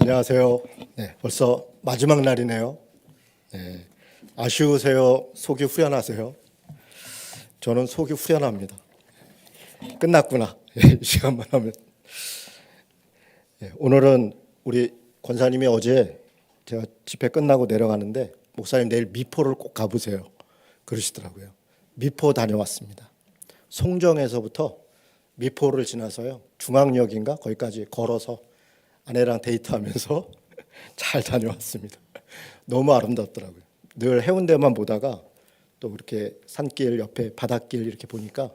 안녕하세요. 네, 벌써 마지막 날이네요. 네, 아쉬우세요? 속이 후련하세요? 저는 속이 후련합니다. 끝났구나. 이 시간만 하면. 네, 오늘은 우리 권사님이 어제 제가 집회 끝나고 내려가는데 목사님 내일 미포를 꼭 가보세요. 그러시더라고요. 미포 다녀왔습니다. 송정에서부터 미포를 지나서요. 중앙역인가 거기까지 걸어서 아내랑 데이트하면서 잘 다녀왔습니다. 너무 아름답더라고요. 늘 해운대만 보다가 또 그렇게 산길 옆에 바닷길 이렇게 보니까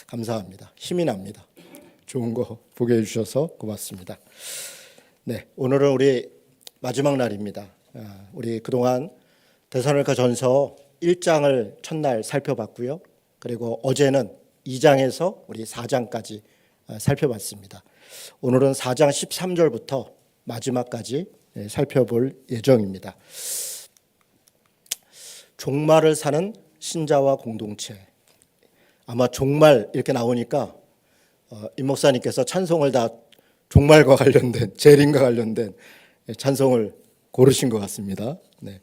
감사합니다. 힘이 납니다. 좋은 거 보게 해주셔서 고맙습니다. 네, 오늘은 우리 마지막 날입니다. 우리 그동안 데살로니가 전서 1장을 첫날 살펴봤고요. 그리고 어제는 2장에서 우리 4장까지 살펴봤습니다. 오늘은 4장 13절부터 마지막까지 살펴볼 예정입니다. 종말을 사는 신자와 공동체. 아마 종말 이렇게 나오니까 임 목사님께서 찬송을 다 종말과 관련된, 재림과 관련된 찬송을 고르신 것 같습니다. 네,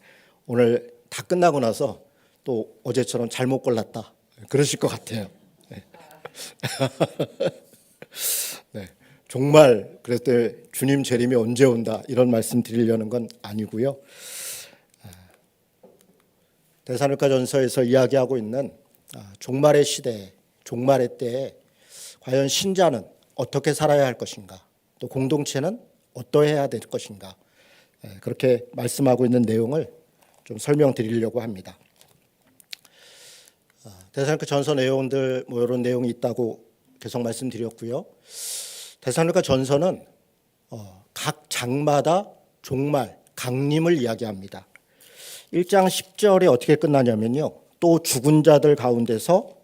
오늘 다 끝나고 나서 또 어제처럼 잘못 골랐다 그러실 것 같아요. 네. 네. 종말 그랬을 때 주님 재림이 언제 온다 이런 말씀 드리려는 건 아니고요. 데살로니가 전서에서 이야기하고 있는 종말의 시대, 종말의 때에 과연 신자는 어떻게 살아야 할 것인가, 또 공동체는 어떠해야 될 것인가, 그렇게 말씀하고 있는 내용을 좀 설명드리려고 합니다. 데살로니가 전서 내용들 뭐 이런 내용이 있다고 계속 말씀드렸고요. 데살로니가 전서는 각 장마다 종말, 강림을 이야기합니다. 1장 10절에 어떻게 끝나냐면요. 또 죽은 자들 가운데서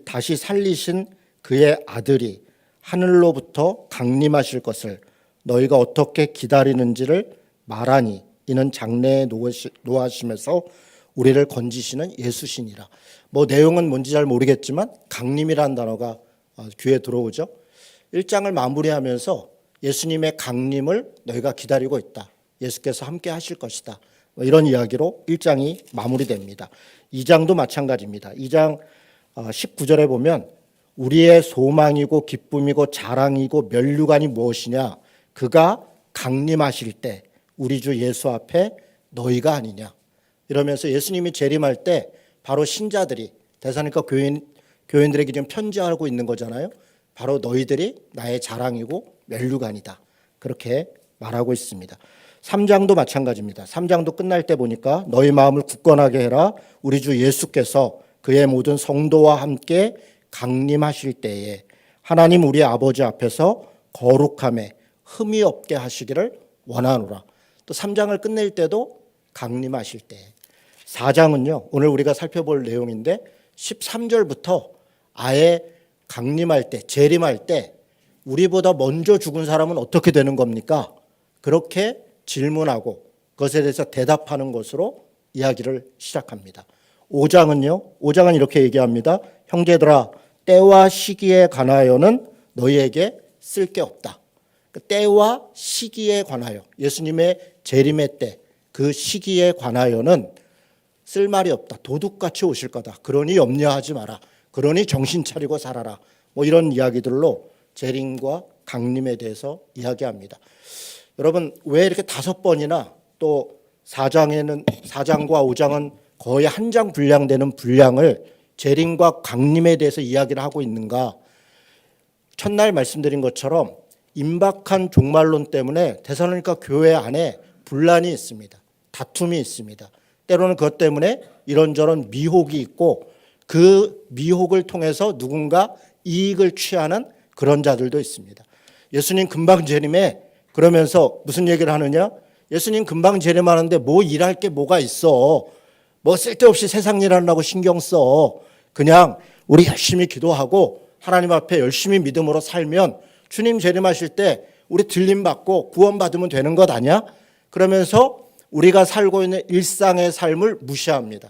다시 살리신 그의 아들이 하늘로부터 강림하실 것을 너희가 어떻게 기다리는지를 말하니 이는 장래에 노하심에서 우리를 건지시는 예수시니라. 뭐 내용은 뭔지 잘 모르겠지만 강림이라는 단어가 귀에 들어오죠. 1장을 마무리하면서 예수님의 강림을 너희가 기다리고 있다. 예수께서 함께 하실 것이다. 이런 이야기로 1장이 마무리됩니다. 2장도 마찬가지입니다. 2장 19절에 보면 우리의 소망이고 기쁨이고 자랑이고 면류관이 무엇이냐? 그가 강림하실 때 우리 주 예수 앞에 너희가 아니냐? 이러면서 예수님이 재림할 때 바로 신자들이 데살로니가 교인들에게 지금 편지하고 있는 거잖아요. 바로 너희들이 나의 자랑이고 면류관이다. 그렇게 말하고 있습니다. 3장도 마찬가지입니다. 3장도 끝날 때 보니까 너희 마음을 굳건하게 해라. 우리 주 예수께서 그의 모든 성도와 함께 강림하실 때에 하나님 우리 아버지 앞에서 거룩함에 흠이 없게 하시기를 원하노라. 또 3장을 끝낼 때도 강림하실 때. 4장은요. 오늘 우리가 살펴볼 내용인데 13절부터 아예 강림할 때, 재림할 때 우리보다 먼저 죽은 사람은 어떻게 되는 겁니까? 그렇게 질문하고 그것에 대해서 대답하는 것으로 이야기를 시작합니다. 5장은 이렇게 얘기합니다. 형제들아, 때와 시기에 관하여는 너희에게 쓸 게 없다. 때와 시기에 관하여, 예수님의 재림의 때, 그 시기에 관하여는 쓸 말이 없다. 도둑같이 오실 거다. 그러니 염려하지 마라. 그러니 정신 차리고 살아라. 뭐 이런 이야기들로 재림과 강림에 대해서 이야기합니다. 여러분 왜 이렇게 5번이나 또 4장과 5장은 거의 한 장 분량되는 분량을 재림과 강림에 대해서 이야기를 하고 있는가? 첫날 말씀드린 것처럼 임박한 종말론 때문에 데살로니가 교회 안에 분란이 있습니다. 다툼이 있습니다. 때로는 그것 때문에 이런저런 미혹이 있고 그 미혹을 통해서 누군가 이익을 취하는 그런 자들도 있습니다. 예수님 금방 재림에 그러면서 무슨 얘기를 하느냐? 예수님 금방 재림하는데 뭐 일할 게 뭐가 있어? 뭐 쓸데없이 세상 일 하려고 신경 써. 그냥 우리 열심히 기도하고 하나님 앞에 열심히 믿음으로 살면 주님 재림하실 때 우리 들림받고 구원받으면 되는 것 아니야? 그러면서 우리가 살고 있는 일상의 삶을 무시합니다.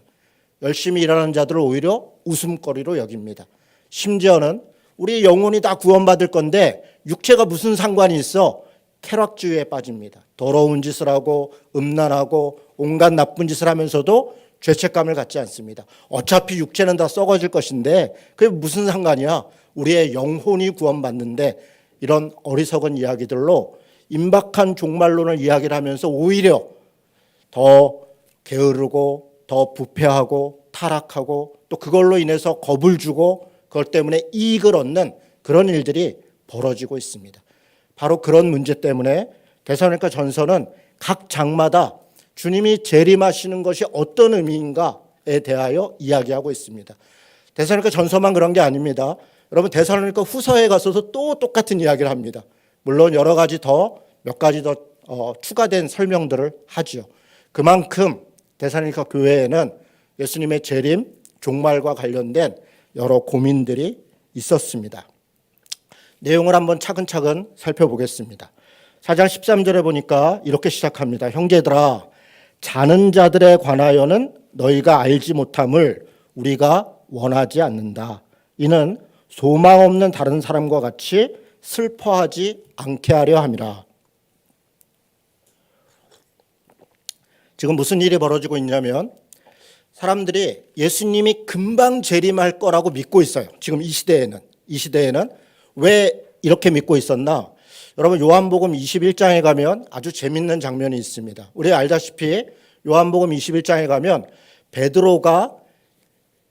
열심히 일하는 자들을 오히려 웃음거리로 여깁니다. 심지어는 우리 영혼이 다 구원받을 건데 육체가 무슨 상관이 있어? 쾌락주의에 빠집니다. 더러운 짓을 하고 음란하고 온갖 나쁜 짓을 하면서도 죄책감을 갖지 않습니다. 어차피 육체는 다 썩어질 것인데 그게 무슨 상관이야. 우리의 영혼이 구원받는데, 이런 어리석은 이야기들로 임박한 종말론을 이야기를 하면서 오히려 더 게으르고 더 부패하고 타락하고 또 그걸로 인해서 겁을 주고 그것 때문에 이익을 얻는 그런 일들이 벌어지고 있습니다. 바로 그런 문제 때문에 데살로니가 전서는 각 장마다 주님이 재림하시는 것이 어떤 의미인가에 대하여 이야기하고 있습니다. 데살로니가 전서만 그런 게 아닙니다. 여러분, 데살로니가 후서에 가서도 또 똑같은 이야기를 합니다. 물론 여러 가지 몇 가지 더 추가된 설명들을 하지요. 그만큼 데살로니가 교회에는 예수님의 재림, 종말과 관련된 여러 고민들이 있었습니다. 내용을 한번 차근차근 살펴보겠습니다. 4장 13절에 보니까 이렇게 시작합니다. 형제들아, 자는 자들에 관하여는 너희가 알지 못함을 우리가 원하지 않는다. 이는 소망 없는 다른 사람과 같이 슬퍼하지 않게 하려 함이라. 지금 무슨 일이 벌어지고 있냐면 사람들이 예수님이 금방 재림할 거라고 믿고 있어요. 지금 이 시대에는 왜 이렇게 믿고 있었나? 여러분, 요한복음 21장에 가면 아주 재밌는 장면이 있습니다. 우리 알다시피 요한복음 21장에 가면 베드로가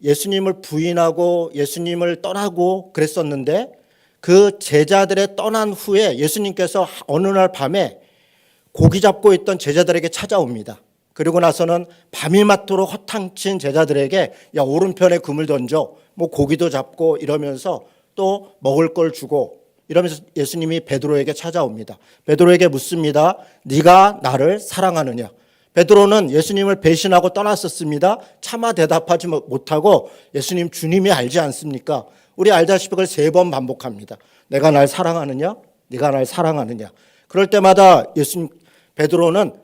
예수님을 부인하고 예수님을 떠나고 그랬었는데, 그 제자들의 떠난 후에 예수님께서 어느 날 밤에 고기 잡고 있던 제자들에게 찾아옵니다. 그리고 나서는 밤이 맞도록 허탕친 제자들에게 야, 오른편에 금을 던져, 뭐 고기도 잡고 이러면서 또 먹을 걸 주고 이러면서 예수님이 베드로에게 찾아옵니다. 베드로에게 묻습니다. 네가 나를 사랑하느냐? 베드로는 예수님을 배신하고 떠났었습니다. 차마 대답하지 못하고 예수님, 주님이 알지 않습니까? 우리 알다시피 그걸 3번 반복합니다. 내가 날 사랑하느냐? 네가 날 사랑하느냐? 그럴 때마다 베드로는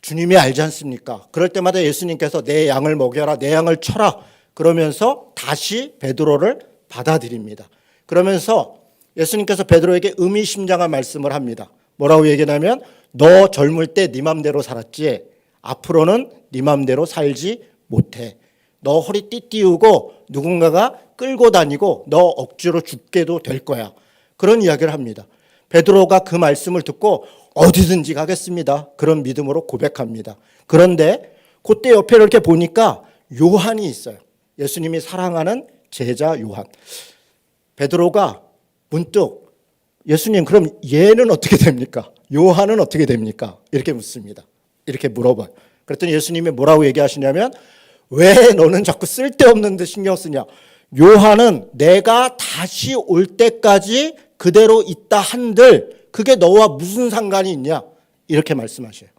주님이 알지 않습니까? 그럴 때마다 예수님께서 내 양을 먹여라, 내 양을 쳐라 그러면서 다시 베드로를 받아들입니다. 그러면서 예수님께서 베드로에게 의미심장한 말씀을 합니다. 뭐라고 얘기하냐면 너 젊을 때 네 맘대로 살았지 앞으로는 네 맘대로 살지 못해. 너 허리 띠띠우고 누군가가 끌고 다니고 너 억지로 죽게도 될 거야. 그런 이야기를 합니다. 베드로가 그 말씀을 듣고 어디든지 가겠습니다. 그런 믿음으로 고백합니다. 그런데 그때 옆에 이렇게 보니까 요한이 있어요. 예수님이 사랑하는 제자 요한. 베드로가 문득 예수님, 그럼 얘는 어떻게 됩니까? 요한은 어떻게 됩니까? 이렇게 묻습니다. 이렇게 물어봐요. 그랬더니 예수님이 뭐라고 얘기하시냐면 왜 너는 자꾸 쓸데없는 데 신경 쓰냐? 요한은 내가 다시 올 때까지 그대로 있다 한들 그게 너와 무슨 상관이 있냐? 이렇게 말씀하셔요.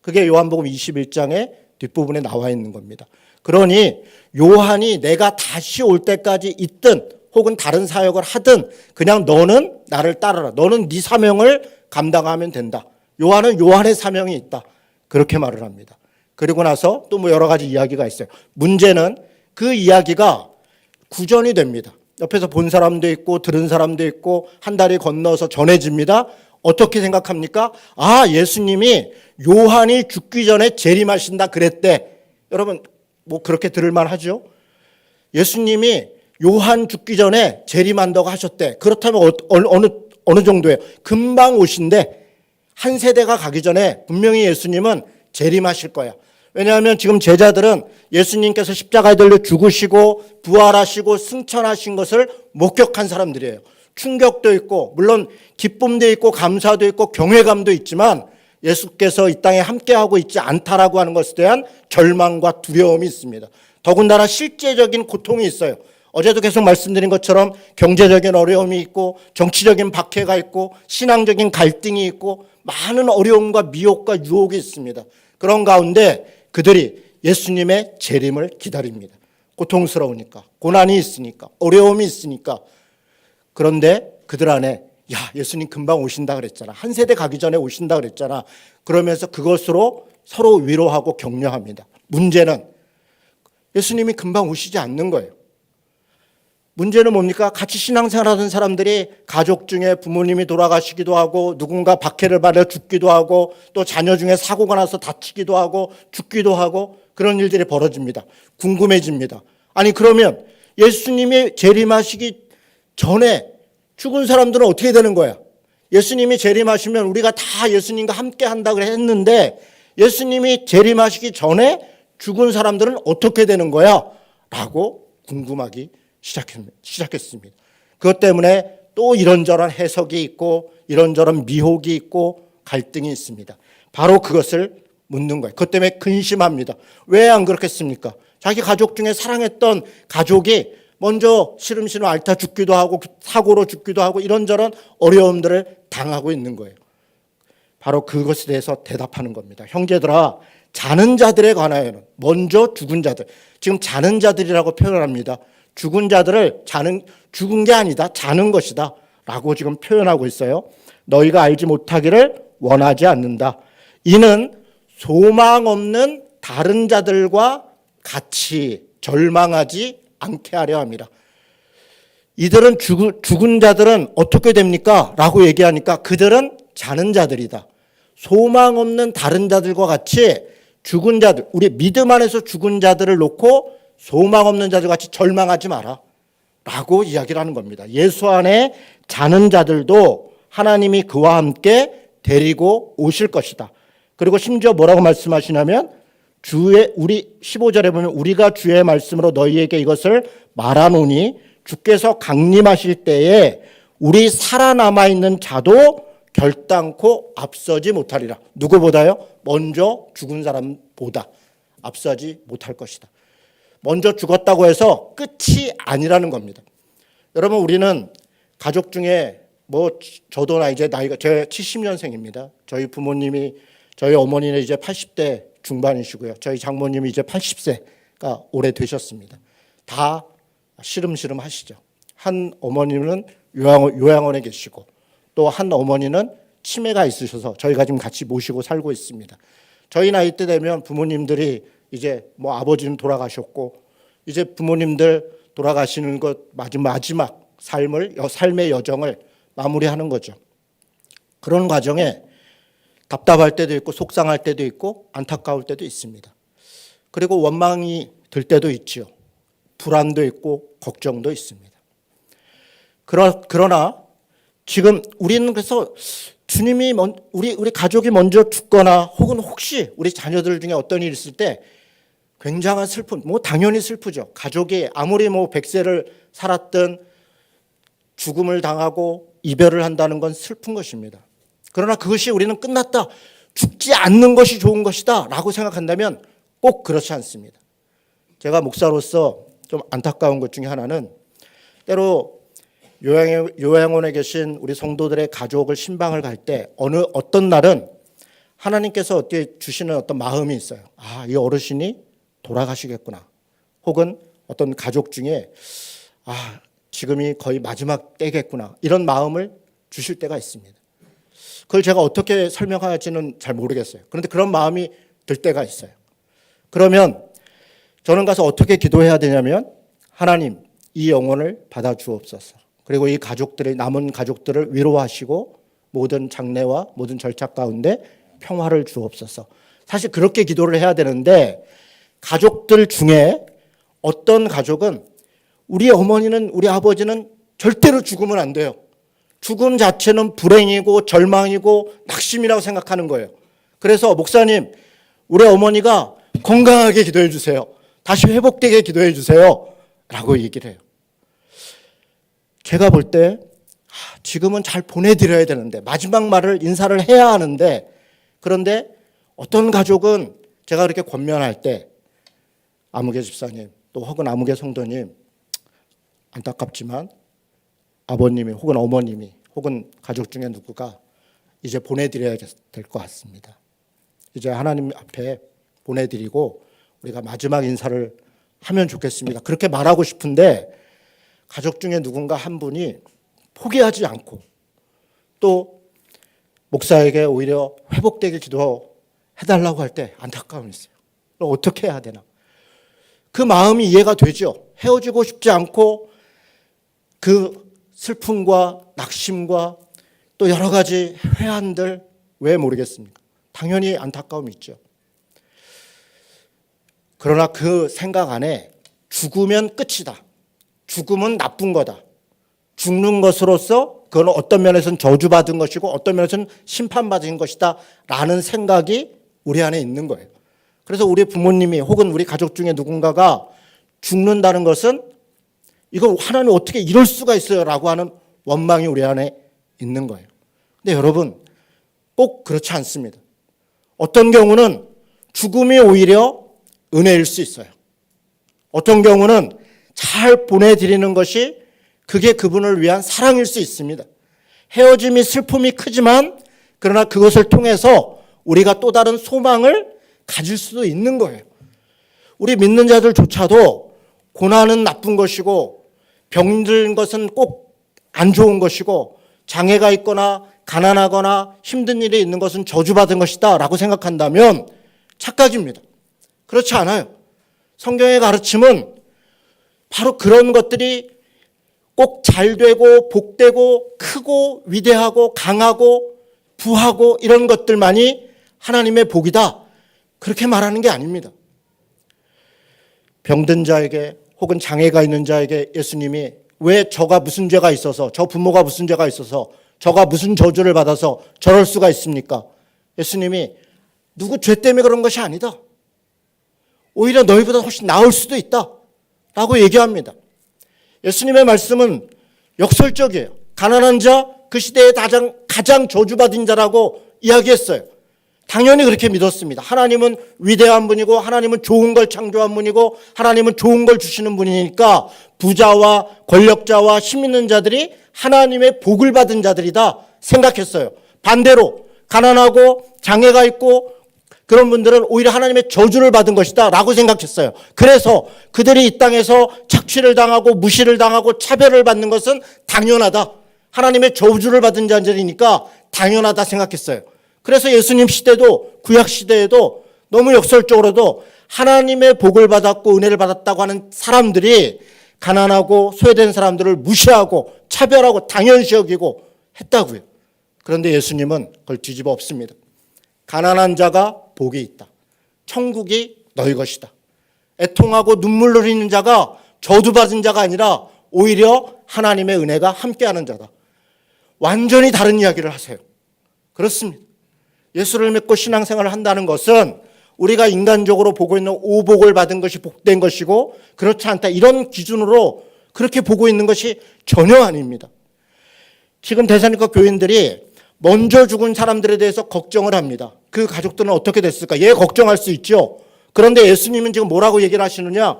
그게 요한복음 21장의 뒷부분에 나와 있는 겁니다. 그러니 요한이 내가 다시 올 때까지 있든 혹은 다른 사역을 하든 그냥 너는 나를 따르라. 너는 네 사명을 감당하면 된다. 요한은 요한의 사명이 있다. 그렇게 말을 합니다. 그리고 나서 또 뭐 여러 가지 이야기가 있어요. 문제는 그 이야기가 구전이 됩니다. 옆에서 본 사람도 있고 들은 사람도 있고 한 다리 건너서 전해집니다. 어떻게 생각합니까? 아, 예수님이 요한이 죽기 전에 재림하신다 그랬대. 여러분, 뭐 그렇게 들을만 하죠? 예수님이 요한 죽기 전에 재림한다고 하셨대. 그렇다면 어느 정도예요? 금방 오신대. 한 세대가 가기 전에 분명히 예수님은 재림하실 거야. 왜냐하면 지금 제자들은 예수님께서 십자가에 달려 죽으시고 부활하시고 승천하신 것을 목격한 사람들이에요. 충격도 있고 물론 기쁨도 있고 감사도 있고 경외감도 있지만 예수께서 이 땅에 함께하고 있지 않다라고 하는 것에 대한 절망과 두려움이 있습니다. 더군다나 실제적인 고통이 있어요. 어제도 계속 말씀드린 것처럼 경제적인 어려움이 있고 정치적인 박해가 있고 신앙적인 갈등이 있고 많은 어려움과 미혹과 유혹이 있습니다. 그런 가운데 그들이 예수님의 재림을 기다립니다. 고통스러우니까, 고난이 있으니까, 어려움이 있으니까. 그런데 그들 안에 야, 예수님 금방 오신다 그랬잖아. 한 세대 가기 전에 오신다 그랬잖아. 그러면서 그것으로 서로 위로하고 격려합니다. 문제는 예수님이 금방 오시지 않는 거예요. 문제는 뭡니까? 같이 신앙생활하던 사람들이 가족 중에 부모님이 돌아가시기도 하고 누군가 박해를 받아 죽기도 하고 또 자녀 중에 사고가 나서 다치기도 하고 죽기도 하고 그런 일들이 벌어집니다. 궁금해집니다. 아니 그러면 예수님이 재림하시기 전에 죽은 사람들은 어떻게 되는 거야? 예수님이 재림하시면 우리가 다 예수님과 함께 한다고 했는데 예수님이 재림하시기 전에 죽은 사람들은 어떻게 되는 거야? 라고 궁금하기 시작했습니다. 그것 때문에 또 이런저런 해석이 있고 이런저런 미혹이 있고 갈등이 있습니다. 바로 그것을 묻는 거예요. 그것 때문에 근심합니다. 왜 안 그렇겠습니까? 자기 가족 중에 사랑했던 가족이 먼저 시름시름 앓다 죽기도 하고 사고로 죽기도 하고 이런저런 어려움들을 당하고 있는 거예요. 바로 그것에 대해서 대답하는 겁니다. 형제들아, 자는 자들에 관하여는 먼저 죽은 자들, 지금 자는 자들이라고 표현합니다. 죽은 자들을 죽은 게 아니다, 자는 것이다 라고 지금 표현하고 있어요. 너희가 알지 못하기를 원하지 않는다. 이는 소망 없는 다른 자들과 같이 절망하지 않게 하려 합니다. 이들은 죽은 자들은 어떻게 됩니까? 라고 얘기하니까 그들은 자는 자들이다. 소망 없는 다른 자들과 같이 죽은 자들, 우리 믿음 안에서 죽은 자들을 놓고 소망 없는 자들 같이 절망하지 마라 라고 이야기를 하는 겁니다. 예수 안에 자는 자들도 하나님이 그와 함께 데리고 오실 것이다. 그리고 심지어 뭐라고 말씀하시냐면 우리 15절에 보면 우리가 주의 말씀으로 너희에게 이것을 말하노니 주께서 강림하실 때에 우리 살아남아 있는 자도 결단코 앞서지 못하리라. 누구보다요? 먼저 죽은 사람보다 앞서지 못할 것이다. 먼저 죽었다고 해서 끝이 아니라는 겁니다. 여러분 우리는 가족 중에 저도 이제 나이가 제 70년생입니다. 저희 부모님이 저희 어머니는 이제 80대 중반이시고요. 저희 장모님이 이제 80세가 오래 되셨습니다. 다 시름시름 하시죠. 한 어머님은 요양원에 계시고 또 한 어머니는 치매가 있으셔서 저희가 지금 같이 모시고 살고 있습니다. 저희 나이 때 되면 부모님들이 이제 아버지는 돌아가셨고 이제 부모님들 돌아가시는 것 마지막 삶의 여정을 마무리하는 거죠. 그런 과정에 답답할 때도 있고 속상할 때도 있고 안타까울 때도 있습니다. 그리고 원망이 들 때도 있지요. 불안도 있고 걱정도 있습니다. 그러나 지금 우리는 그래서 주님이 우리 가족이 먼저 죽거나 혹은 혹시 우리 자녀들 중에 어떤 일이 있을 때 굉장한 슬픔, 당연히 슬프죠. 가족이 아무리 100세를 살았든 죽음을 당하고 이별을 한다는 건 슬픈 것입니다. 그러나 그것이 우리는 끝났다, 죽지 않는 것이 좋은 것이다 라고 생각한다면 꼭 그렇지 않습니다. 제가 목사로서 좀 안타까운 것 중에 하나는 때로 요양원에 계신 우리 성도들의 가족을 신방을 갈 때 어떤 날은 하나님께서 어떻게 주시는 어떤 마음이 있어요. 이 어르신이 돌아가시겠구나. 혹은 어떤 가족 중에 지금이 거의 마지막 때겠구나. 이런 마음을 주실 때가 있습니다. 그걸 제가 어떻게 설명할지는 잘 모르겠어요. 그런데 그런 마음이 들 때가 있어요. 그러면 저는 가서 어떻게 기도해야 되냐면 하나님 이 영혼을 받아 주옵소서. 그리고 이 남은 가족들을 위로하시고 모든 장례와 모든 절차 가운데 평화를 주옵소서. 사실 그렇게 기도를 해야 되는데 가족들 중에 어떤 가족은 우리 어머니는 우리 아버지는 절대로 죽으면 안 돼요. 죽음 자체는 불행이고 절망이고 낙심이라고 생각하는 거예요. 그래서 목사님 우리 어머니가 건강하게 기도해 주세요. 다시 회복되게 기도해 주세요. 라고 얘기를 해요. 제가 볼 때 지금은 잘 보내드려야 되는데 마지막 말을 인사를 해야 하는데 그런데 어떤 가족은 제가 그렇게 권면할 때 아무개 집사님 또 혹은 아무개 성도님 안타깝지만 아버님이 혹은 어머님이 혹은 가족 중에 누구가 이제 보내드려야 될 것 같습니다. 이제 하나님 앞에 보내드리고 우리가 마지막 인사를 하면 좋겠습니다. 그렇게 말하고 싶은데 가족 중에 누군가 한 분이 포기하지 않고 또 목사에게 오히려 회복되게 기도해달라고 할 때 안타까움이 있어요. 어떻게 해야 되나? 그 마음이 이해가 되죠. 헤어지고 싶지 않고 그 슬픔과 낙심과 또 여러 가지 회한들 왜 모르겠습니까? 당연히 안타까움이 있죠. 그러나 그 생각 안에 죽으면 끝이다. 죽음은 나쁜 거다. 죽는 것으로서 그건 어떤 면에서는 저주받은 것이고 어떤 면에서는 심판받은 것이다 라는 생각이 우리 안에 있는 거예요. 그래서 우리 부모님이 혹은 우리 가족 중에 누군가가 죽는다는 것은 이거 하나님 어떻게 이럴 수가 있어요 라고 하는 원망이 우리 안에 있는 거예요. 근데 여러분 꼭 그렇지 않습니다. 어떤 경우는 죽음이 오히려 은혜일 수 있어요. 어떤 경우는 잘 보내드리는 것이 그게 그분을 위한 사랑일 수 있습니다. 헤어짐이 슬픔이 크지만 그러나 그것을 통해서 우리가 또 다른 소망을 가질 수도 있는 거예요. 우리 믿는 자들조차도 고난은 나쁜 것이고 병든 것은 꼭 안 좋은 것이고 장애가 있거나 가난하거나 힘든 일이 있는 것은 저주받은 것이다 라고 생각한다면 착각입니다. 그렇지 않아요. 성경의 가르침은 바로 그런 것들이 꼭 잘되고 복되고 크고 위대하고 강하고 부하고 이런 것들만이 하나님의 복이다. 그렇게 말하는 게 아닙니다. 병든 자에게 혹은 장애가 있는 자에게 예수님이 왜 저가 무슨 죄가 있어서 저 부모가 무슨 죄가 있어서 저가 무슨 저주를 받아서 저럴 수가 있습니까? 예수님이 누구 죄 때문에 그런 것이 아니다. 오히려 너희보다 훨씬 나을 수도 있다 라고 얘기합니다. 예수님의 말씀은 역설적이에요. 가난한 자, 그 시대에 가장 저주받은 자라고 이야기했어요. 당연히 그렇게 믿었습니다. 하나님은 위대한 분이고 하나님은 좋은 걸 창조한 분이고 하나님은 좋은 걸 주시는 분이니까 부자와 권력자와 힘 있는 자들이 하나님의 복을 받은 자들이다 생각했어요. 반대로 가난하고 장애가 있고 그런 분들은 오히려 하나님의 저주를 받은 것이다 라고 생각했어요. 그래서 그들이 이 땅에서 착취를 당하고 무시를 당하고 차별을 받는 것은 당연하다. 하나님의 저주를 받은 자들이니까 당연하다 생각했어요. 그래서 예수님 시대도 구약 시대에도 너무 역설적으로도 하나님의 복을 받았고 은혜를 받았다고 하는 사람들이 가난하고 소외된 사람들을 무시하고 차별하고 당연시 여기고 했다고요. 그런데 예수님은 그걸 뒤집어 엎습니다. 가난한 자가 복이 있다. 천국이 너희 것이다. 애통하고 눈물 흘리는 자가 저주받은 자가 아니라 오히려 하나님의 은혜가 함께하는 자다. 완전히 다른 이야기를 하세요. 그렇습니다. 예수를 믿고 신앙생활을 한다는 것은 우리가 인간적으로 보고 있는 오복을 받은 것이 복된 것이고 그렇지 않다. 이런 기준으로 그렇게 보고 있는 것이 전혀 아닙니다. 지금 대사님과 교인들이 먼저 죽은 사람들에 대해서 걱정을 합니다. 그 가족들은 어떻게 됐을까? 예, 걱정할 수 있죠. 그런데 예수님은 지금 뭐라고 얘기를 하시느냐?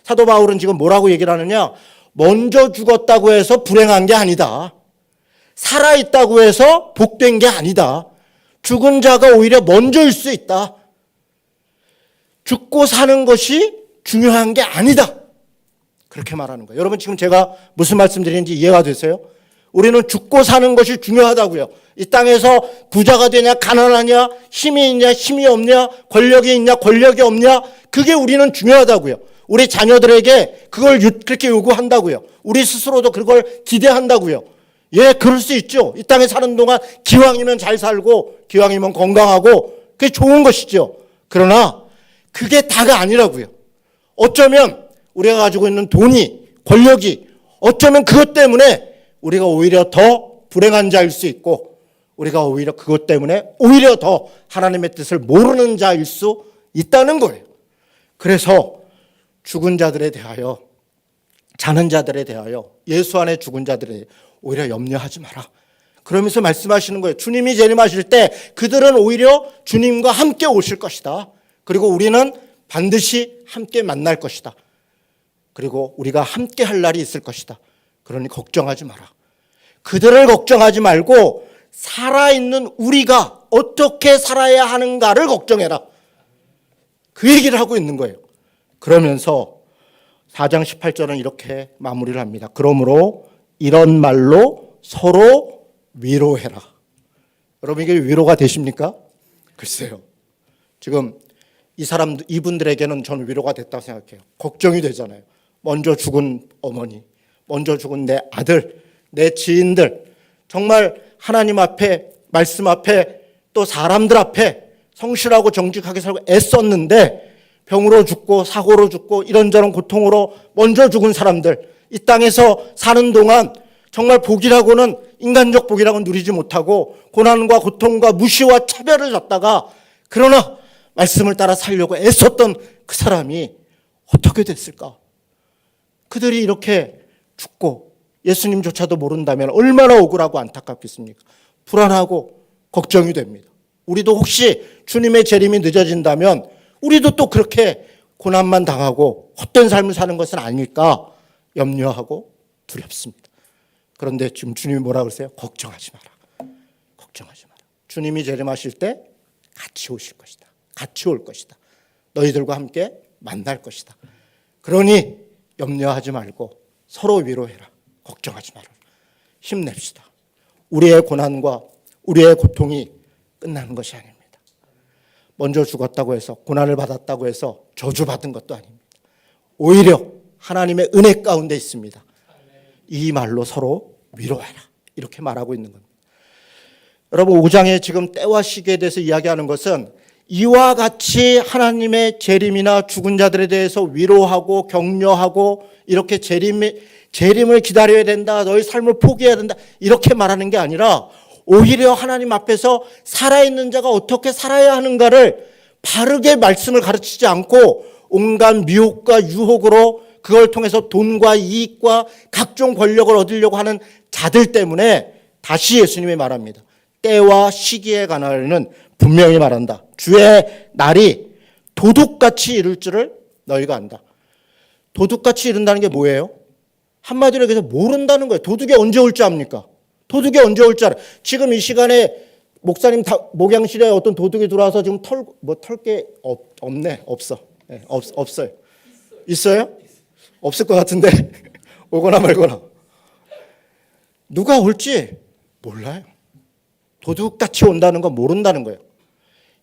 사도 바울은 지금 뭐라고 얘기를 하느냐? 먼저 죽었다고 해서 불행한 게 아니다. 살아있다고 해서 복된 게 아니다. 죽은 자가 오히려 먼저일 수 있다. 죽고 사는 것이 중요한 게 아니다. 그렇게 말하는 거예요. 여러분 지금 제가 무슨 말씀 드리는지 이해가 되세요? 우리는 죽고 사는 것이 중요하다고요. 이 땅에서 부자가 되냐 가난하냐 힘이 있냐 힘이 없냐 권력이 있냐 권력이 없냐 그게 우리는 중요하다고요. 우리 자녀들에게 그걸 그렇게 요구한다고요. 우리 스스로도 그걸 기대한다고요. 예, 그럴 수 있죠. 이 땅에 사는 동안 기왕이면 잘 살고 기왕이면 건강하고 그게 좋은 것이죠. 그러나 그게 다가 아니라고요. 어쩌면 우리가 가지고 있는 돈이 권력이 어쩌면 그것 때문에 우리가 오히려 더 불행한 자일 수 있고 우리가 오히려 그것 때문에 오히려 더 하나님의 뜻을 모르는 자일 수 있다는 거예요. 그래서 죽은 자들에 대하여 자는 자들에 대하여 예수 안에 죽은 자들에 대하여 오히려 염려하지 마라. 그러면서 말씀하시는 거예요. 주님이 재림하실 때 그들은 오히려 주님과 함께 오실 것이다. 그리고 우리는 반드시 함께 만날 것이다. 그리고 우리가 함께 할 날이 있을 것이다. 그러니 걱정하지 마라. 그들을 걱정하지 말고 살아있는 우리가 어떻게 살아야 하는가를 걱정해라. 그 얘기를 하고 있는 거예요. 그러면서 4장 18절은 이렇게 마무리를 합니다. 그러므로 이런 말로 서로 위로해라. 여러분 이게 위로가 되십니까? 글쎄요. 지금 이분들에게는 저는 위로가 됐다고 생각해요. 걱정이 되잖아요. 먼저 죽은 어머니, 먼저 죽은 내 아들, 내 지인들, 정말 하나님 앞에, 말씀 앞에, 또 사람들 앞에 성실하고 정직하게 살고 애썼는데 병으로 죽고 사고로 죽고 이런저런 고통으로 먼저 죽은 사람들, 이 땅에서 사는 동안 정말 복이라고는, 인간적 복이라고는 누리지 못하고 고난과 고통과 무시와 차별을 받다가 그러나 말씀을 따라 살려고 애썼던 그 사람이 어떻게 됐을까? 그들이 이렇게 죽고 예수님조차도 모른다면 얼마나 억울하고 안타깝겠습니까? 불안하고 걱정이 됩니다. 우리도 혹시 주님의 재림이 늦어진다면 우리도 또 그렇게 고난만 당하고 헛된 삶을 사는 것은 아닐까 염려하고 두렵습니다. 그런데 지금 주님이 뭐라 그러세요? 걱정하지 마라. 걱정하지 마라. 주님이 재림하실 때 같이 오실 것이다. 같이 올 것이다. 너희들과 함께 만날 것이다. 그러니 염려하지 말고 서로 위로해라. 걱정하지 마라. 힘냅시다. 우리의 고난과 우리의 고통이 끝나는 것이 아닙니다. 먼저 죽었다고 해서, 고난을 받았다고 해서 저주받은 것도 아닙니다. 오히려 하나님의 은혜 가운데 있습니다. 이 말로 서로 위로해라. 이렇게 말하고 있는 겁니다. 여러분, 5장에 지금 때와 시기에 대해서 이야기하는 것은 이와 같이 하나님의 재림이나 죽은 자들에 대해서 위로하고 격려하고 이렇게 재림을 기다려야 된다, 너희 삶을 포기해야 된다, 이렇게 말하는 게 아니라 오히려 하나님 앞에서 살아있는 자가 어떻게 살아야 하는가를 바르게 말씀을 가르치지 않고 온갖 미혹과 유혹으로 그걸 통해서 돈과 이익과 각종 권력을 얻으려고 하는 자들 때문에 다시 예수님이 말합니다. 때와 시기에 관하여는 분명히 말한다. 주의 날이 도둑같이 이룰 줄을 너희가 안다. 도둑같이 이룬다는 게 뭐예요? 한마디로 얘기해서 모른다는 거예요. 도둑이 언제 올 줄 압니까? 도둑이 언제 올 줄 알아? 지금 이 시간에 목사님 목양실에 어떤 도둑이 들어와서 지금 털 게 없네. 없어. 네, 없어요. 있어요? 없을 것 같은데 오거나 말거나. 누가 올지 몰라요. 도둑같이 온다는 건 모른다는 거예요.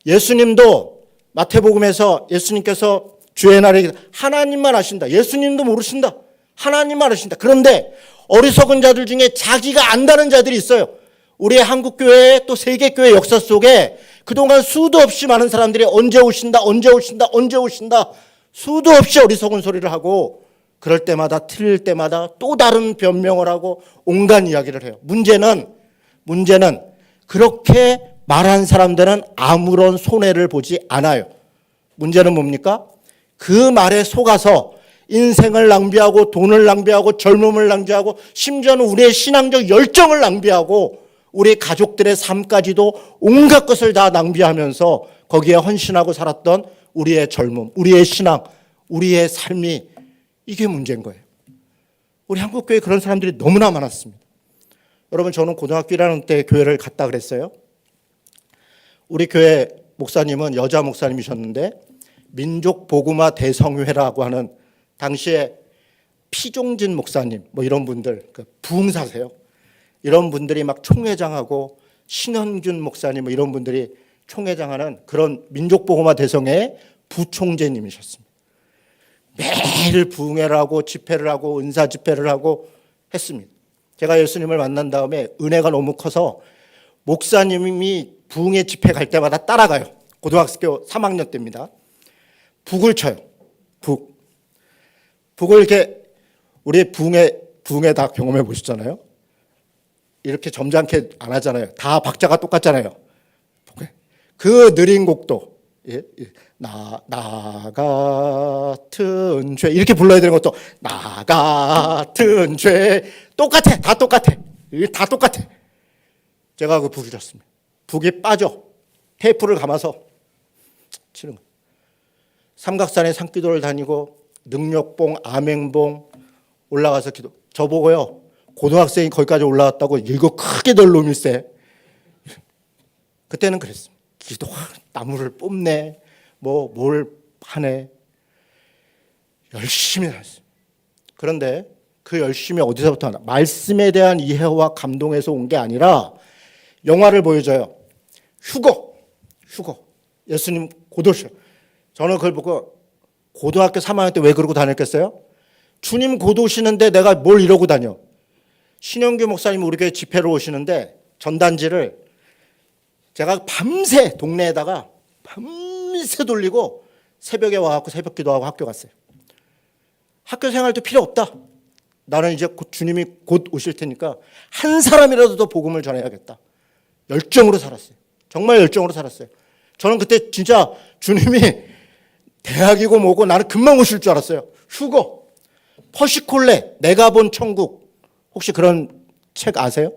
예수님도 마태복음에서 예수님께서 주의 날에 하나님만 아신다. 예수님도 모르신다. 하나님만 아신다. 그런데 어리석은 자들 중에 자기가 안다는 자들이 있어요. 우리의 한국교회 또 세계교회 역사 속에 그동안 수도 없이 많은 사람들이 언제 오신다, 언제 오신다, 언제 오신다 수도 없이 어리석은 소리를 하고 그럴 때마다 틀릴 때마다 또 다른 변명을 하고 온갖 이야기를 해요. 문제는 그렇게 말한 사람들은 아무런 손해를 보지 않아요. 문제는 뭡니까? 그 말에 속아서 인생을 낭비하고 돈을 낭비하고 젊음을 낭비하고 심지어는 우리의 신앙적 열정을 낭비하고 우리 가족들의 삶까지도 온갖 것을 다 낭비하면서 거기에 헌신하고 살았던 우리의 젊음, 우리의 신앙, 우리의 삶이 이게 문제인 거예요. 우리 한국교회에 그런 사람들이 너무나 많았습니다. 여러분, 저는 고등학교 1학년 때 교회를 갔다 그랬어요. 우리 교회 목사님은 여자 목사님이셨는데 민족복음화 대성회라고 하는 당시에 피종진 목사님 뭐 이런 분들, 부흥사세요. 이런 분들이 막 총회장하고 신현균 목사님 뭐 이런 분들이 총회장하는 그런 민족복음화 대성회의 부총재님이셨습니다. 매일 부흥회를 하고 집회를 하고 은사 집회를 하고 했습니다. 제가 예수님을 만난 다음에 은혜가 너무 커서 목사님이 부흥회 집회 갈 때마다 따라가요. 고등학교 3학년 때입니다. 북을 쳐요. 북을 이렇게 우리 부흥회 다 경험해 보셨잖아요. 이렇게 점잖게 안 하잖아요. 다 박자가 똑같잖아요. 그 느린 곡도 나 같은 죄 이렇게 불러야 되는 것도 나 같은 죄 똑같아. 다 똑같아. 다 똑같아. 제가 그 북을 쳤습니다. 북이 빠져 테이프를 감아서 치는 거예요. 삼각산에 산기도를 다니고 능력봉, 암행봉 올라가서 기도. 저보고요. 고등학생이 거기까지 올라왔다고 이거 크게 널 놈일세. 그때는 그랬습니다. 기도 나무를 뽑네. 뭘 하네. 열심히 했어요. 그런데 그 열심이 어디서부터 하나? 말씀에 대한 이해와 감동에서 온 게 아니라 영화를 보여줘요. 휴거. 예수님 고도셔. 저는 그걸 보고 고등학교 3학년 때 왜 그러고 다녔겠어요? 주님 곧 오시는데 내가 뭘 이러고 다녀. 신영규 목사님 우리 교회 집회로 오시는데 전단지를 제가 밤새 동네에다가 밤새 돌리고 새벽에 와갖고 새벽 기도하고 학교 갔어요. 학교 생활도 필요 없다. 나는 이제 주님이 곧 오실 테니까 한 사람이라도 더 복음을 전해야겠다. 열정으로 살았어요. 정말 열정으로 살았어요. 저는 그때 진짜 주님이 대학이고 뭐고 나는 금방 오실 줄 알았어요. 휴거, 퍼시콜레, 내가 본 천국. 혹시 그런 책 아세요?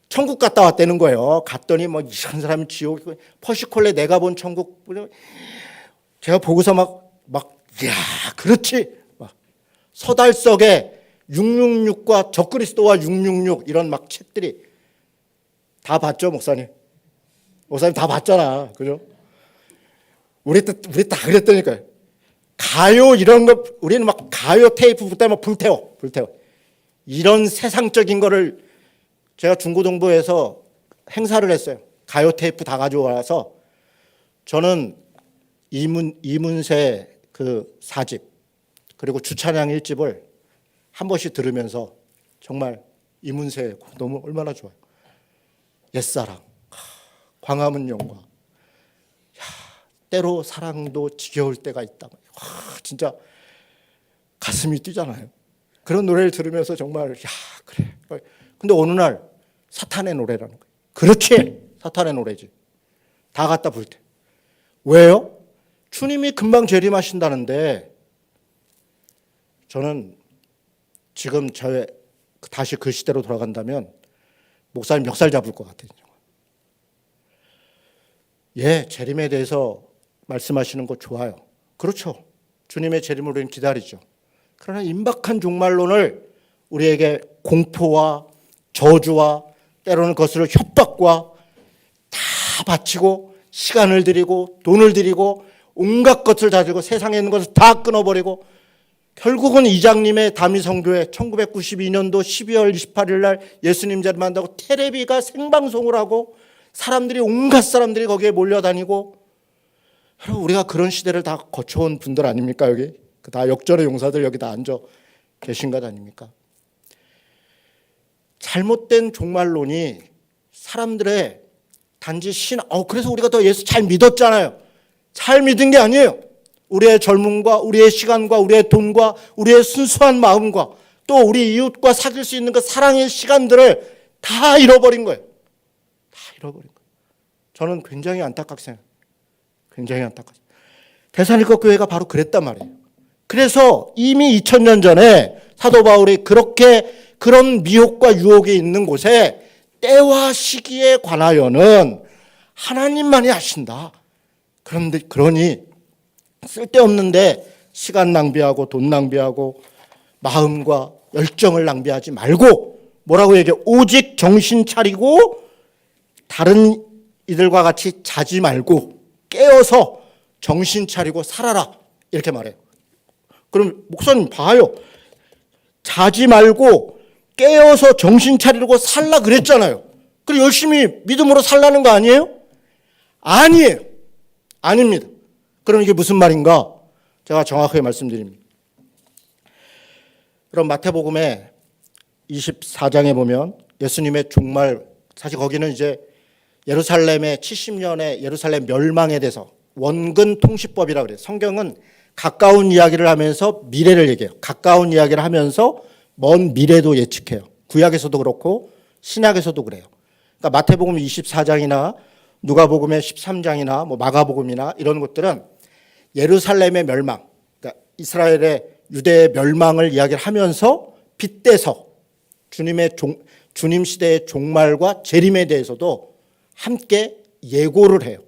천국 갔다 왔다는 거예요. 갔더니 뭐 이상한 사람이 지옥, 퍼시콜레 내가 본 천국. 제가 보고서 이야, 그렇지. 막 서달석에 666과 적그리스도와 666 이런 막 책들이 다 봤죠, 목사님? 목사님 다 봤잖아. 그죠? 우리 다 그랬다니까요. 가요 이런 거, 우리는 막 가요 테이프 붙다 막 불태워. 이런 세상적인 거를 제가 중고등부에서 행사를 했어요. 가요 테이프 다 가져와서 저는 이문세 그 4집 그리고 주찬양 1집을 한 번씩 들으면서 정말 이문세 너무 얼마나 좋아요. 옛사랑, 광화문 연가, 때로 사랑도 지겨울 때가 있다. 진짜 가슴이 뛰잖아요. 그런 노래를 들으면서 정말 그래. 근데 어느 날 사탄의 노래라는 거예요. 그렇지, 사탄의 노래지. 다 갖다 불 때. 왜요? 주님이 금방 재림하신다는데 저는 지금 다시 그 시대로 돌아간다면 목사님 멱살 잡을 것 같아요. 예, 재림에 대해서 말씀하시는 거 좋아요. 그렇죠. 주님의 재림을 우리는 기다리죠. 그러나 임박한 종말론을 우리에게 공포와 저주와 때로는 그것을 협박과 다 바치고 시간을 들이고 돈을 들이고 온갖 것을 다 들고 세상에 있는 것을 다 끊어버리고 결국은 이장님의 다미성교회 1992년도 12월 28일 날 예수님 재림한다고 텔레비가 생방송을 하고 온갖 사람들이 거기에 몰려다니고 우리가 그런 시대를 다 거쳐온 분들 아닙니까? 여기 다 역전의 용사들 여기 다 앉아 계신 것 아닙니까? 잘못된 종말론이 사람들의 단지 그래서 우리가 더 예수 잘 믿었잖아요. 잘 믿은 게 아니에요. 우리의 젊음과 우리의 시간과 우리의 돈과 우리의 순수한 마음과 또 우리 이웃과 사귈 수 있는 그 사랑의 시간들을 다 잃어버린 거예요. 저는 굉장히 안타깝습니다. 굉장히 안타깝습니다. 데살로니가 교회가 바로 그랬단 말이에요. 그래서 이미 2000년 전에 사도 바울이 그런 미혹과 유혹이 있는 곳에 때와 시기에 관하여는 하나님만이 아신다. 그러니 쓸데없는데 시간 낭비하고 돈 낭비하고 마음과 열정을 낭비하지 말고 뭐라고 얘기해요? 오직 정신 차리고 다른 이들과 같이 자지 말고 깨어서 정신 차리고 살아라. 이렇게 말해요. 그럼 목사님 봐요. 자지 말고 깨어서 정신 차리고 살라 그랬잖아요. 그리고 열심히 믿음으로 살라는 거 아니에요? 아니에요. 아닙니다. 그럼 이게 무슨 말인가? 제가 정확하게 말씀드립니다. 그럼 마태복음의 24장에 보면 예수님의 종말, 사실 거기는 이제 예루살렘의 70년의 예루살렘 멸망에 대해서 원근 통치법이라고 그래요. 성경은 가까운 이야기를 하면서 미래를 얘기해요. 가까운 이야기를 하면서 먼 미래도 예측해요. 구약에서도 그렇고 신약에서도 그래요. 그러니까 마태복음 24장이나 누가복음의 13장이나 마가복음이나 이런 것들은 예루살렘의 멸망, 그러니까 이스라엘의 유대의 멸망을 이야기를 하면서 빗대서 주님 시대의 종말과 재림에 대해서도 함께 예고를 해요.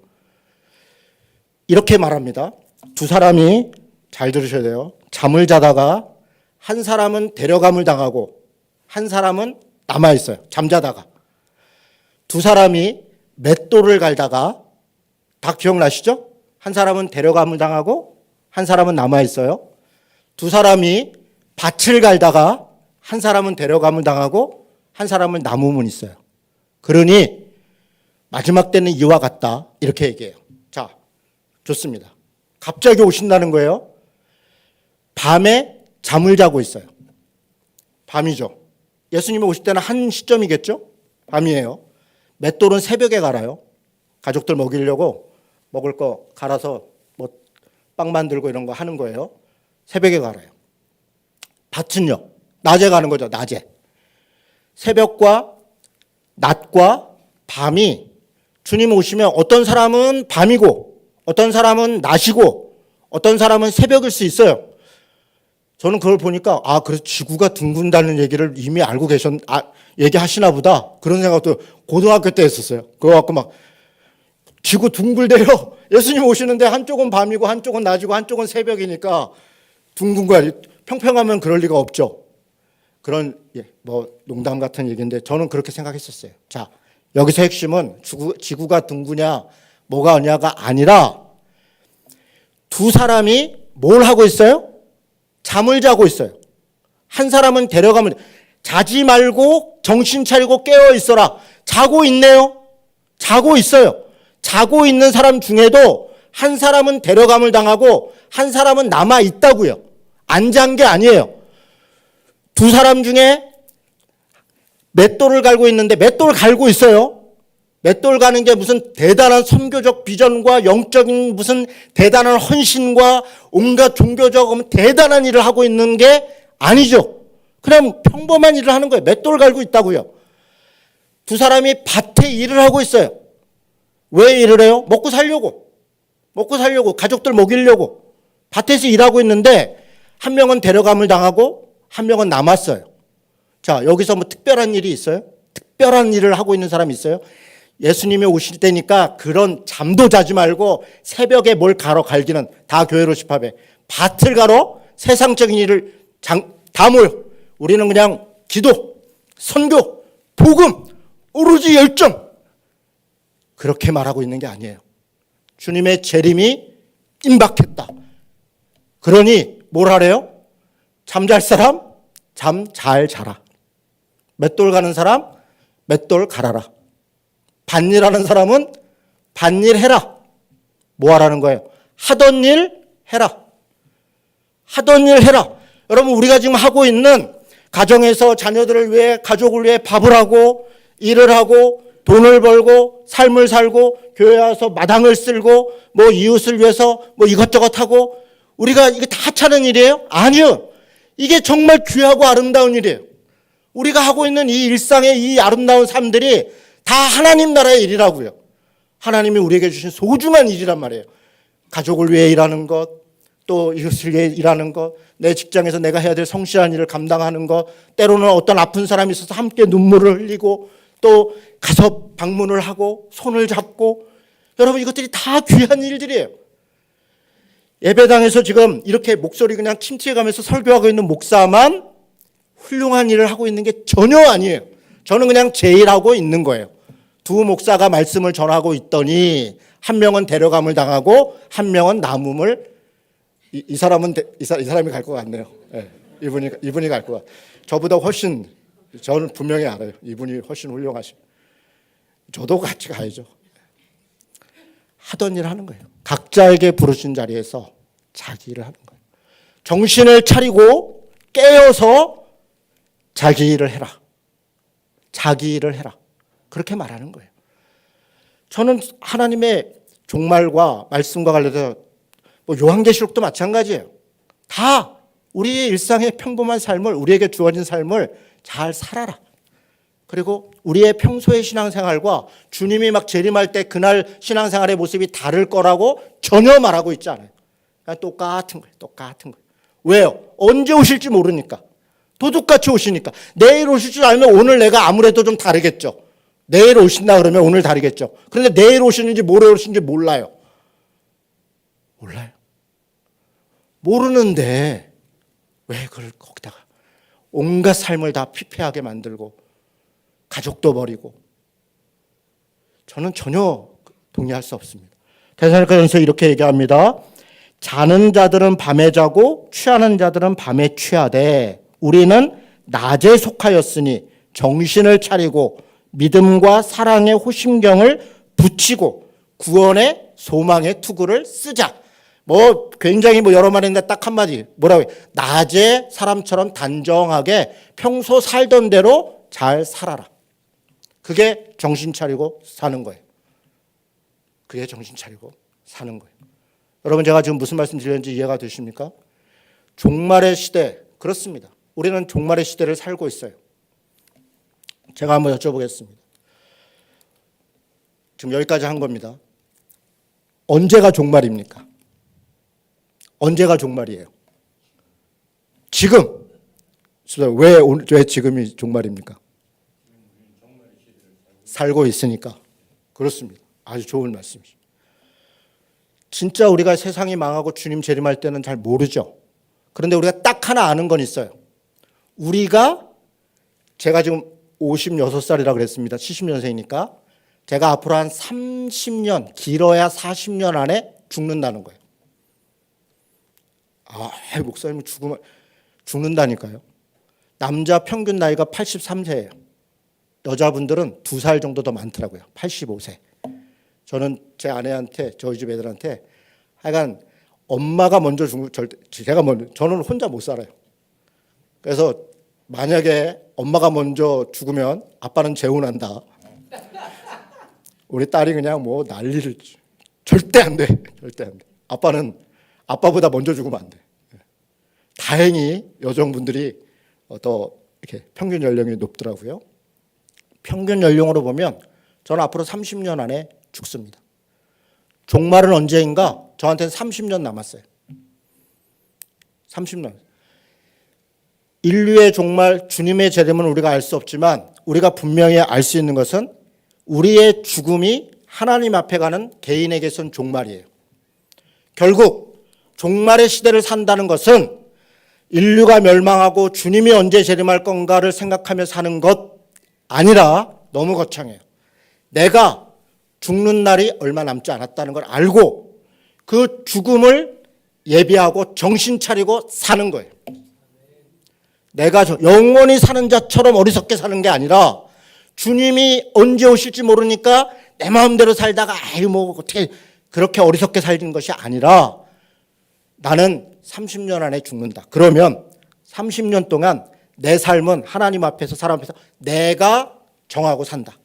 이렇게 말합니다. 두 사람이 잘 들으셔야 돼요. 잠을 자다가 한 사람은 데려감을 당하고 한 사람은 남아 있어요. 잠자다가. 두 사람이 맷돌을 갈다가 다 기억나시죠? 한 사람은 데려감을 당하고 한 사람은 남아 있어요. 두 사람이 밭을 갈다가 한 사람은 데려감을 당하고 한 사람은 남으면 있어요. 그러니 마지막 때는 이와 같다. 이렇게 얘기해요. 자, 좋습니다. 갑자기 오신다는 거예요. 밤에 잠을 자고 있어요. 밤이죠. 예수님이 오실 때는 한 시점이겠죠? 밤이에요. 맷돌은 새벽에 갈아요. 가족들 먹이려고 먹을 거 갈아서 뭐 빵 만들고 이런 거 하는 거예요. 새벽에 갈아요. 밭은요, 낮에 가는 거죠. 낮에. 새벽과 낮과 밤이 주님 오시면 어떤 사람은 밤이고 어떤 사람은 낮이고 어떤 사람은 새벽일 수 있어요. 저는 그걸 보니까 그래서 지구가 둥근다는 얘기를 이미 알고 얘기하시나 보다 그런 생각도 고등학교 때 했었어요. 그거 갖고 막 지구 둥글대요. 예수님 오시는데 한쪽은 밤이고 한쪽은 낮이고 한쪽은 새벽이니까 둥근 거야. 평평하면 그럴 리가 없죠. 그런 뭐 농담 같은 얘기인데 저는 그렇게 생각했었어요. 자, 여기서 핵심은 지구가 둥그냐 뭐가 어냐가 아니라 두 사람이 뭘 하고 있어요? 잠을 자고 있어요. 한 사람은 데려가면 자지 말고 정신 차리고 깨어 있어라. 자고 있네요. 자고 있어요. 자고 있는 사람 중에도 한 사람은 데려감을 당하고 한 사람은 남아 있다고요. 안 잔 게 아니에요. 두 사람 중에 맷돌을 갈고 있는데 맷돌 갈고 있어요. 맷돌 가는 게 무슨 대단한 선교적 비전과 영적인 무슨 대단한 헌신과 온갖 종교적 대단한 일을 하고 있는 게 아니죠. 그냥 평범한 일을 하는 거예요. 맷돌 갈고 있다고요. 두 사람이 밭에 일을 하고 있어요. 왜 일을 해요? 먹고 살려고. 가족들 먹이려고. 밭에서 일하고 있는데 한 명은 데려감을 당하고 한 명은 남았어요. 자, 여기서 뭐 특별한 일이 있어요? 특별한 일을 하고 있는 사람이 있어요? 예수님이 오실 때니까 그런 잠도 자지 말고 새벽에 뭘 가러 갈기는 다 교회로 집합해. 밭을 가러 세상적인 일을 다 모여. 우리는 그냥 기도, 선교, 복음, 오로지 열정. 그렇게 말하고 있는 게 아니에요. 주님의 재림이 임박했다. 그러니 뭘 하래요? 잠잘 사람 잠 잘 자라. 맷돌 가는 사람 맷돌 갈아라. 밭일하는 사람은 밭일 해라. 뭐 하라는 거예요? 하던 일 해라. 하던 일 해라. 여러분, 우리가 지금 하고 있는 가정에서 자녀들을 위해 가족을 위해 밥을 하고 일을 하고 돈을 벌고 삶을 살고 교회 와서 마당을 쓸고 뭐 이웃을 위해서 뭐 이것저것 하고 우리가 이게 다 하찮은 일이에요? 아니요. 이게 정말 귀하고 아름다운 일이에요. 우리가 하고 있는 이 일상의 이 아름다운 삶들이 다 하나님 나라의 일이라고요. 하나님이 우리에게 주신 소중한 일이란 말이에요. 가족을 위해 일하는 것, 또 이웃을 위해 일하는 것, 내 직장에서 내가 해야 될 성실한 일을 감당하는 것, 때로는 어떤 아픈 사람이 있어서 함께 눈물을 흘리고 또 가서 방문을 하고 손을 잡고, 여러분 이것들이 다 귀한 일들이에요. 예배당에서 지금 이렇게 목소리 그냥 침튀어가면서 설교하고 있는 목사만 훌륭한 일을 하고 있는 게 전혀 아니에요. 저는 그냥 제 일하고 있는 거예요. 두 목사가 말씀을 전하고 있더니 한 명은 데려감을 당하고 한 명은 남음을 이 사람이 갈 것 같네요. 네, 이분이 갈 것 같아요. 저보다 훨씬 저는 분명히 알아요. 이분이 훨씬 훌륭하시고 저도 같이 가야죠. 하던 일 하는 거예요. 각자에게 부르신 자리에서 자기 일을 하는 거예요. 정신을 차리고 깨어서 자기 일을 해라. 자기 일을 해라. 그렇게 말하는 거예요. 저는 하나님의 종말과 말씀과 관련해서 뭐 요한계시록도 마찬가지예요. 다 우리의 일상의 평범한 삶을, 우리에게 주어진 삶을 잘 살아라. 그리고 우리의 평소의 신앙생활과 주님이 막 재림할 때 그날 신앙생활의 모습이 다를 거라고 전혀 말하고 있지 않아요. 그냥 똑같은 거예요. 똑같은 거예요. 왜요? 언제 오실지 모르니까. 도둑같이 오시니까. 내일 오실 줄 알면 오늘 내가 아무래도 좀 다르겠죠. 내일 오신다 그러면 오늘 다르겠죠. 그런데 내일 오시는지 모레 오시는지 몰라요. 몰라요. 모르는데 왜 그걸 거기다가 온갖 삶을 다 피폐하게 만들고 가족도 버리고. 저는 전혀 동의할 수 없습니다. 데살로니가전서 이렇게 얘기합니다. 자는 자들은 밤에 자고 취하는 자들은 밤에 취하되 우리는 낮에 속하였으니 정신을 차리고 믿음과 사랑의 호심경을 붙이고 구원의 소망의 투구를 쓰자. 뭐 굉장히 뭐 여러 말인데 딱 한마디 뭐라고 해요? 낮에 사람처럼 단정하게 평소 살던 대로 잘 살아라. 그게 정신 차리고 사는 거예요. 그게 정신 차리고 사는 거예요. 여러분 제가 지금 무슨 말씀 드렸는지 이해가 되십니까? 종말의 시대, 그렇습니다. 우리는 종말의 시대를 살고 있어요. 제가 한번 여쭤보겠습니다. 지금 여기까지 한 겁니다. 언제가 종말입니까? 언제가 종말이에요? 지금. 왜 지금이 종말입니까? 살고 있으니까. 그렇습니다. 아주 좋은 말씀이죠. 진짜 우리가 세상이 망하고 주님 재림할 때는 잘 모르죠. 그런데 우리가 딱 하나 아는 건 있어요. 제가 지금 56살이라고 그랬습니다. 70년생이니까. 제가 앞으로 한 30년, 길어야 40년 안에 죽는다는 거예요. 목사님은 죽는다니까요. 남자 평균 나이가 83세예요. 여자분들은 2살 정도 더 많더라고요. 85세. 저는 제 아내한테, 저희 집 애들한테 하여간 엄마가 먼저 저는 혼자 못 살아요. 그래서 만약에 엄마가 먼저 죽으면 아빠는 재혼한다. 우리 딸이 그냥 뭐 난리를 절대 안 돼. 절대 안 돼. 아빠는 아빠보다 먼저 죽으면 안 돼. 다행히 여성분들이 더 이렇게 평균 연령이 높더라고요. 평균 연령으로 보면 저는 앞으로 30년 안에 죽습니다. 종말은 언제인가? 저한테는 30년 남았어요. 30년. 인류의 종말, 주님의 재림은 우리가 알 수 없지만 우리가 분명히 알 수 있는 것은 우리의 죽음이 하나님 앞에 가는 개인에게선 종말이에요. 결국 종말의 시대를 산다는 것은 인류가 멸망하고 주님이 언제 재림할 건가를 생각하며 사는 것 아니라 너무 거창해요. 내가 죽는 날이 얼마 남지 않았다는 걸 알고 그 죽음을 예비하고 정신 차리고 사는 거예요. 내가 영원히 사는 자처럼 어리석게 사는 게 아니라 주님이 언제 오실지 모르니까 내 마음대로 살다가 뭐 어떻게 그렇게 어리석게 살는 것이 아니라 나는 30년 안에 죽는다. 그러면 30년 동안 내 삶은 하나님 앞에서 사람 앞에서 내가 정하고 산다.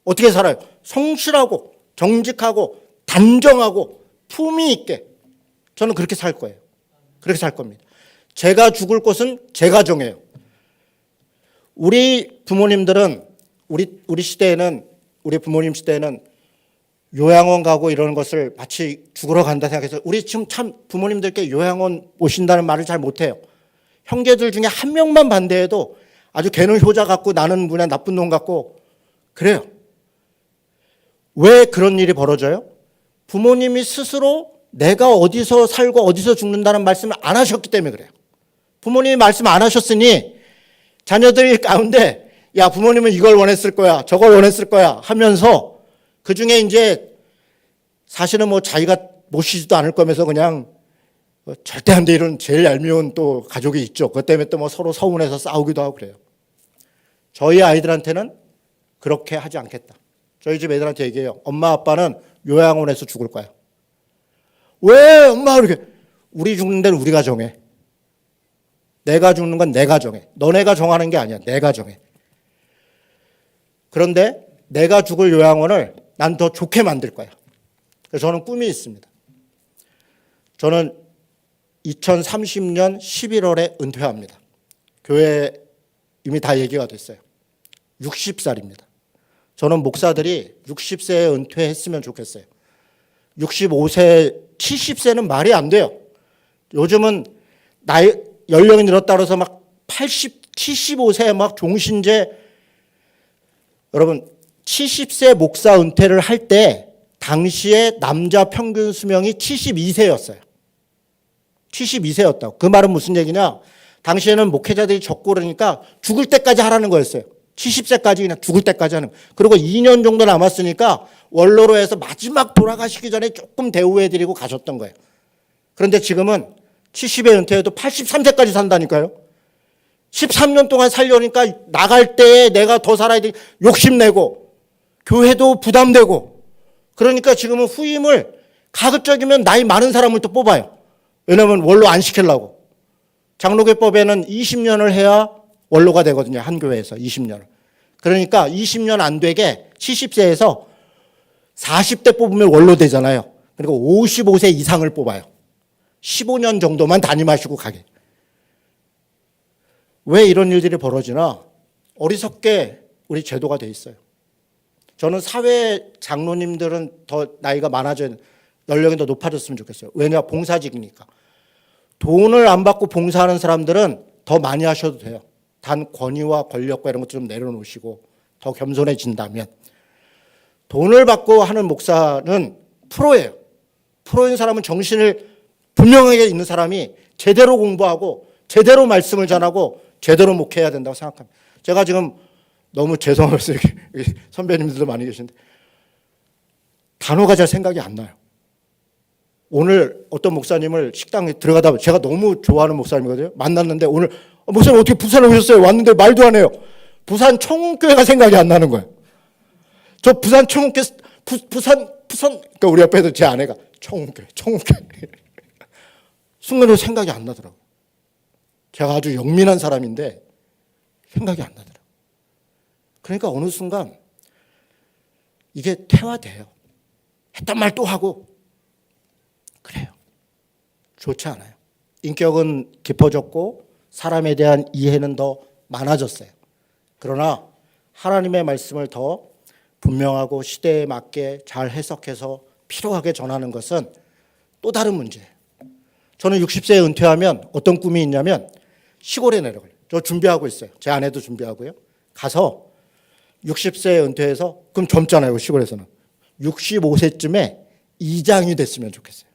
어떻게 살아요? 성실하고 정직하고 단정하고 품위 있게 저는 그렇게 살 거예요. 그렇게 살 겁니다. 제가 죽을 곳은 제가 정해요. 우리 부모님들은 우리 시대에는 우리 부모님 시대에는 요양원 가고 이러는 것을 마치 죽으러 간다 생각해서 우리 지금 참 부모님들께 요양원 오신다는 말을 잘 못해요. 형제들 중에 한 명만 반대해도 아주 걔는 효자 같고 나는 그냥 나쁜 놈 같고 그래요. 왜 그런 일이 벌어져요? 부모님이 스스로 내가 어디서 살고 어디서 죽는다는 말씀을 안 하셨기 때문에 그래요. 부모님이 말씀 안 하셨으니 자녀들 가운데 야 부모님은 이걸 원했을 거야 저걸 원했을 거야 하면서 그중에 이제 사실은 뭐 자기가 모시지도 않을 거면서 그냥 절대 안 돼 이런 제일 얄미운 또 가족이 있죠. 그것 때문에 또 뭐 서로 서운해서 싸우기도 하고 그래요. 저희 아이들한테는 그렇게 하지 않겠다. 저희 집 애들한테 얘기해요. 엄마 아빠는 요양원에서 죽을 거야. 왜 엄마 그렇게 우리 죽는 데는 우리가 정해. 내가 죽는 건 내가 정해. 너네가 정하는 게 아니야. 내가 정해. 그런데 내가 죽을 요양원을 난 더 좋게 만들 거야. 그래서 저는 꿈이 있습니다. 저는 2030년 11월에 은퇴합니다. 교회에 이미 다 얘기가 됐어요. 60살입니다. 저는 목사들이 60세에 은퇴했으면 좋겠어요. 65세, 70세는 말이 안 돼요. 요즘은 연령이 늘었다 그래서 막 80, 75세에 막 종신제. 여러분 70세 목사 은퇴를 할 때 당시에 남자 평균 수명이 72세였어요. 72세였다고. 그 말은 무슨 얘기냐? 당시에는 목회자들이 적고 그러니까 죽을 때까지 하라는 거였어요. 70세까지 그냥 죽을 때까지 하는. 그리고 2년 정도 남았으니까 원로로 해서 마지막 돌아가시기 전에 조금 대우해드리고 가셨던 거예요. 그런데 지금은 70에 은퇴해도 83세까지 산다니까요. 13년 동안 살려니까 나갈 때에 내가 더 살아야 돼. 욕심내고 교회도 부담되고 그러니까 지금은 후임을 가급적이면 나이 많은 사람을 또 뽑아요. 왜냐하면 원로 안 시키려고. 장로교법에는 20년을 해야 원로가 되거든요. 한 교회에서 20년을. 그러니까 20년 안 되게 70세에서 40대 뽑으면 원로 되잖아요. 그리고 55세 이상을 뽑아요. 15년 정도만 담임하시고 가게. 왜 이런 일들이 벌어지나? 어리석게 우리 제도가 돼 있어요. 저는 사회 장로님들은 더 나이가 많아져 연령이 더 높아졌으면 좋겠어요. 왜냐? 봉사직이니까. 돈을 안 받고 봉사하는 사람들은 더 많이 하셔도 돼요. 단 권위와 권력과 이런 것도 좀 내려놓으시고 더 겸손해진다면. 돈을 받고 하는 목사는 프로예요. 프로인 사람은 정신을 분명하게 있는 사람이 제대로 공부하고 제대로 말씀을 전하고 제대로 목회해야 된다고 생각합니다. 제가 지금 너무 죄송해서 여기 선배님들도 많이 계신데 단어가 잘 생각이 안 나요. 오늘 어떤 목사님을 식당에 들어가다 보면 제가 너무 좋아하는 목사님이거든요. 만났는데 오늘 목사님 어떻게 부산에 오셨어요? 왔는데 말도 안 해요. 부산 청운교회가 생각이 안 나는 거예요. 저 부산 청운교 부산 그러니까 우리 옆에도 제 아내가 청운교회 순간으로 생각이 안 나더라고요. 제가 아주 영민한 사람인데 생각이 안 나더라고요. 그러니까 어느 순간 이게 퇴화돼요. 했던 말 또 하고 그래요. 좋지 않아요. 인격은 깊어졌고 사람에 대한 이해는 더 많아졌어요. 그러나 하나님의 말씀을 더 분명하고 시대에 맞게 잘 해석해서 필요하게 전하는 것은 또 다른 문제예요. 저는 60세에 은퇴하면 어떤 꿈이 있냐면 시골에 내려가요. 저 준비하고 있어요. 제 아내도 준비하고요. 가서 60세에 은퇴해서 그럼 젊잖아요. 시골에서는. 65세쯤에 이장이 됐으면 좋겠어요.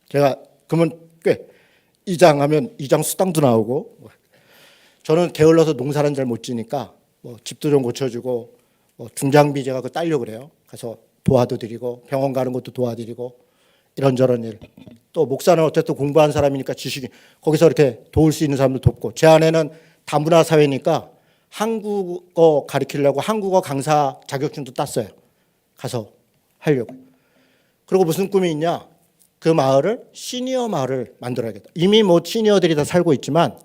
제가 그러면 꽤 이장하면 이장 수당도 나오고 저는 게을러서 농사는 잘 못 지니까 뭐 집도 좀 고쳐주고 뭐 중장비 제가 그 딸려 그래요. 가서 도와도 드리고 병원 가는 것도 도와드리고 이런저런 일. 또 목사는 어쨌든 공부한 사람이니까 지식이 거기서 이렇게 도울 수 있는 사람도 돕고 제 아내는 다문화 사회니까 한국어 가르치려고 한국어 강사 자격증도 땄어요. 가서 하려고. 그리고 무슨 꿈이 있냐? 그 마을을 시니어 마을을 만들어야겠다. 이미 뭐 시니어들이 다 살고 있지만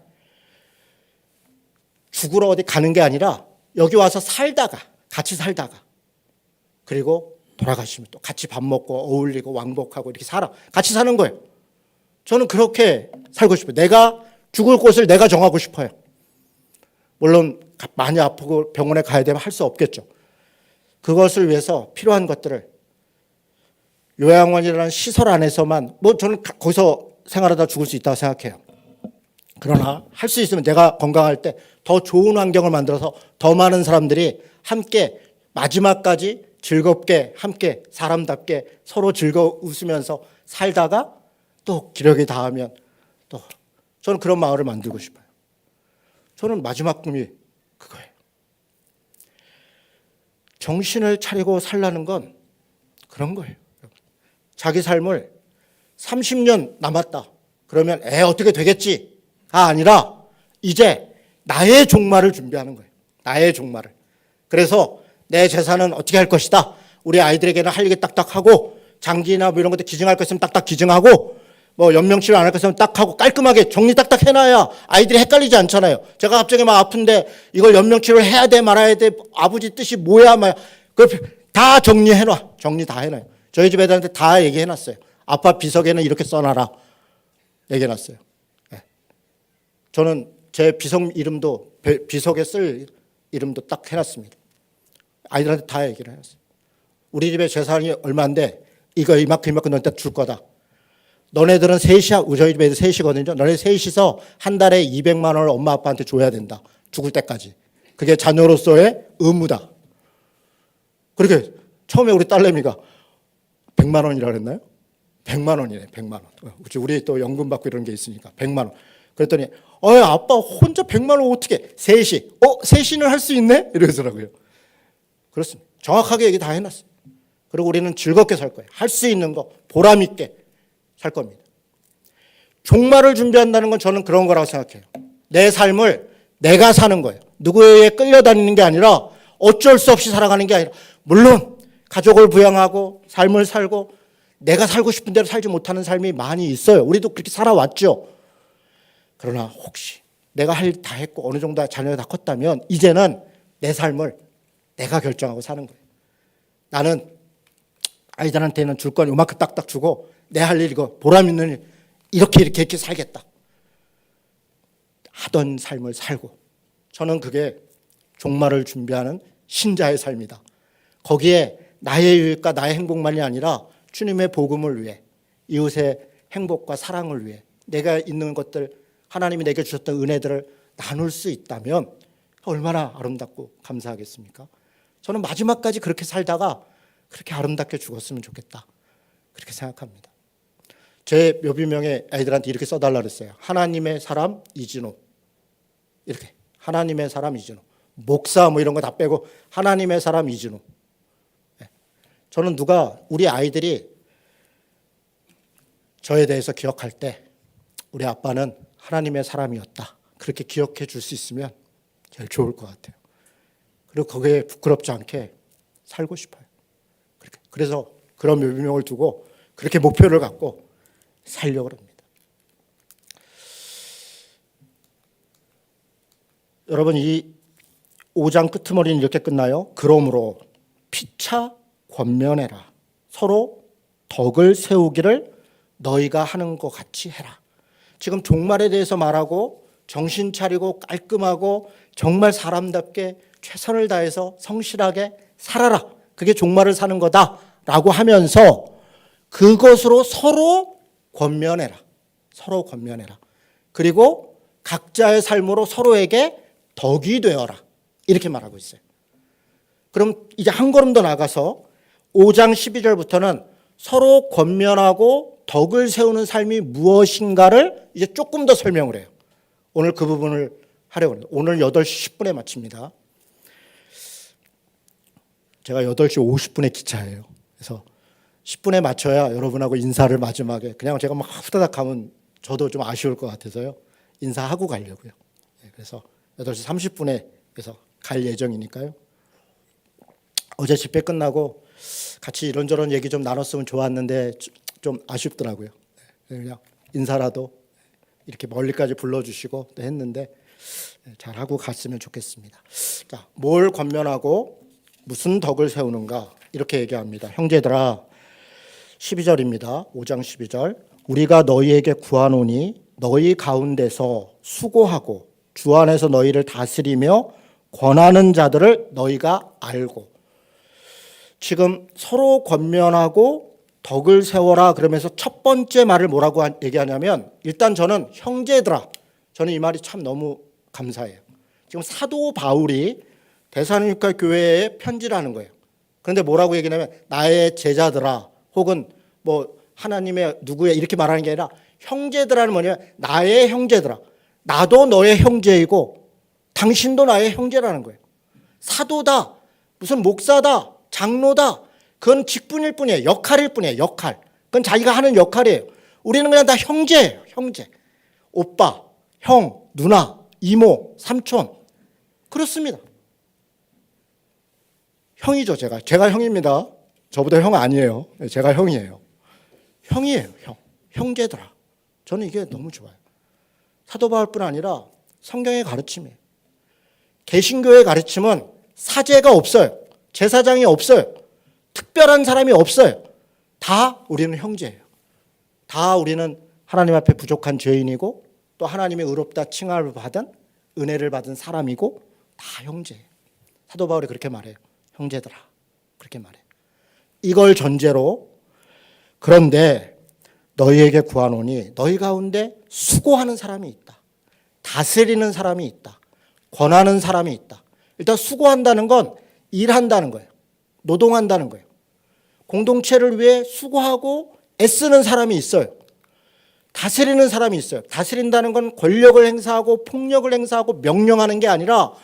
죽으러 어디 가는 게 아니라 여기 와서 살다가 같이 살다가 그리고 돌아가시면 또 같이 밥 먹고 어울리고 왕복하고 이렇게 같이 사는 거예요. 저는 그렇게 살고 싶어요. 내가 죽을 곳을 내가 정하고 싶어요. 물론 많이 아프고 병원에 가야 되면 할 수 없겠죠. 그것을 위해서 필요한 것들을 요양원이라는 시설 안에서만 뭐 저는 거기서 생활하다 죽을 수 있다고 생각해요. 그러나 할 수 있으면 내가 건강할 때 더 좋은 환경을 만들어서 더 많은 사람들이 함께 마지막까지 즐겁게 함께 사람답게 서로 웃으면서 살다가 또 기력이 닿으면 또 저는 그런 마을을 만들고 싶어요. 저는 마지막 꿈이 그거예요. 정신을 차리고 살라는 건 그런 거예요. 자기 삶을 30년 남았다. 그러면 어떻게 되겠지가 아니라 이제 나의 종말을 준비하는 거예요. 나의 종말을. 그래서 내 재산은 어떻게 할 것이다. 우리 아이들에게는 할 얘기 딱딱하고 장기나 뭐 이런 것도 기증할 것 있으면 딱딱 기증하고 뭐 연명치료 안 할 것 있으면 딱 하고 깔끔하게 정리 딱딱 해놔야 아이들이 헷갈리지 않잖아요. 제가 갑자기 막 아픈데 이걸 연명치료를 해야 돼 말아야 돼 아버지 뜻이 뭐야 막 다 정리해놔. 정리 다 해놔요. 저희 집 애들한테 다 얘기해놨어요. 아빠 비석에는 이렇게 써놔라. 얘기해놨어요. 네. 저는 제 비석 이름도 비석에 쓸 이름도 딱 해놨습니다. 아이들한테 다 얘기를 해놨어요. 우리 집에 재산이 얼마인데 이거 이만큼 너한테 줄 거다. 너네들은 셋이 저희 집에 셋이거든요. 너네 셋이서 한 달에 200만 원을 엄마 아빠한테 줘야 된다. 죽을 때까지. 그게 자녀로서의 의무다. 그렇게 처음에 우리 딸내미가 100만 원이라고 그랬나요? 100만 원이네. 100만 원. 우리 또 연금 받고 이런 게 있으니까 100만 원. 그랬더니 아빠 혼자 100만 원 어떻게 셋이 셋이는 할 수 있네? 이러더라고요. 그렇습니다. 정확하게 얘기 다 해놨어요. 그리고 우리는 즐겁게 살 거예요. 할 수 있는 거 보람 있게 살 겁니다. 종말을 준비한다는 건 저는 그런 거라고 생각해요. 내 삶을 내가 사는 거예요. 누구에게 끌려다니는 게 아니라 어쩔 수 없이 살아가는 게 아니라 물론 가족을 부양하고 삶을 살고 내가 살고 싶은 대로 살지 못하는 삶이 많이 있어요. 우리도 그렇게 살아왔죠. 그러나 혹시 내가 할 일 다 했고 어느 정도 자녀가 다 컸다면 이제는 내 삶을 내가 결정하고 사는 거예요. 나는 아이들한테는 줄 건 요만큼 딱딱 주고 내 할 일 이거 보람 있는 일 이렇게 살겠다 하던 삶을 살고, 저는 그게 종말을 준비하는 신자의 삶이다. 거기에 나의 유익과 나의 행복만이 아니라 주님의 복음을 위해, 이웃의 행복과 사랑을 위해 내가 있는 것들, 하나님이 내게 주셨던 은혜들을 나눌 수 있다면 얼마나 아름답고 감사하겠습니까? 저는 마지막까지 그렇게 살다가 그렇게 아름답게 죽었으면 좋겠다, 그렇게 생각합니다. 제 묘비명에 아이들한테 이렇게 써달라 그랬어요. 하나님의 사람 이진호. 이렇게 하나님의 사람 이진호. 목사 뭐 이런 거 다 빼고 하나님의 사람 이진호. 저는 우리 아이들이 저에 대해서 기억할 때 우리 아빠는 하나님의 사람이었다, 그렇게 기억해 줄 수 있으면 제일 좋을 것 같아요. 그리고 거기에 부끄럽지 않게 살고 싶어요. 그래서 그런 묘비명을 두고 그렇게 목표를 갖고 살려고 합니다. 여러분, 이 5장 끄트머리는 이렇게 끝나요. 그러므로 피차 권면해라. 서로 덕을 세우기를 너희가 하는 것 같이 해라. 지금 종말에 대해서 말하고 정신 차리고 깔끔하고 정말 사람답게 최선을 다해서 성실하게 살아라. 그게 종말을 사는 거다라고 하면서 그것으로 서로 권면해라. 서로 권면해라. 그리고 각자의 삶으로 서로에게 덕이 되어라. 이렇게 말하고 있어요. 그럼 이제 한 걸음 더 나가서 5장 12절부터는 서로 권면하고 덕을 세우는 삶이 무엇인가를 이제 조금 더 설명을 해요. 오늘 그 부분을 하려고 합니다. 오늘 8시 10분에 마칩니다. 제가 8시 50분에 기차예요. 그래서 10분에 맞춰야 여러분하고 인사를 마지막에, 그냥 제가 막 후다닥 가면 저도 좀 아쉬울 것 같아서요. 인사하고 가려고요. 그래서 8시 30분에 그래서 갈 예정이니까요. 어제 집회 끝나고 같이 이런저런 얘기 좀 나눴으면 좋았는데 좀 아쉽더라고요. 그냥 인사라도 이렇게 멀리까지 불러주시고 또 했는데 잘하고 갔으면 좋겠습니다. 자, 뭘 권면하고 무슨 덕을 세우는가, 이렇게 얘기합니다. 형제들아, 12절입니다. 5장 12절. 우리가 너희에게 구하노니 너희 가운데서 수고하고 주 안에서 너희를 다스리며 권하는 자들을 너희가 알고. 지금 서로 권면하고 덕을 세워라 그러면서 첫 번째 말을 뭐라고 얘기하냐면, 일단 저는 형제들아, 저는 이 말이 참 너무 감사해요. 지금 사도 바울이 데살로니가 교회에 편지를 하는 거예요. 그런데 뭐라고 얘기하냐면 나의 제자들아, 혹은 뭐 하나님의 누구야 이렇게 말하는 게 아니라 형제들아는 뭐냐면 나의 형제들아, 나도 너의 형제이고 당신도 나의 형제라는 거예요. 사도다, 무슨 목사다, 장로다, 그건 직분일 뿐이에요. 역할일 뿐이에요. 역할. 그건 자기가 하는 역할이에요. 우리는 그냥 다 형제예요. 형제. 오빠, 형, 누나, 이모, 삼촌. 그렇습니다. 형이죠. 제가 형입니다. 저보다 형 아니에요. 제가 형이에요. 형이에요. 형제들아. 저는 이게 너무 좋아요. 사도 바울뿐 아니라 성경의 가르침이에요. 개신교의 가르침은 사제가 없어요. 제사장이 없어요. 특별한 사람이 없어요. 다 우리는 형제예요. 다 우리는 하나님 앞에 부족한 죄인이고 또 하나님의 의롭다 칭함을 받은 은혜를 받은 사람이고 다 형제예요. 사도 바울이 그렇게 말해요. 형제들아. 그렇게 말해요. 이걸 전제로, 그런데 너희에게 구하노니 너희 가운데 수고하는 사람이 있다. 다스리는 사람이 있다. 권하는 사람이 있다. 일단 수고한다는 건 일한다는 거예요. 노동한다는 거예요. 공동체를 위해 수고하고 애쓰는 사람이 있어요. 다스리는 사람이 있어요. 다스린다는 건 권력을 행사하고 폭력을 행사하고 명령하는 게 아니라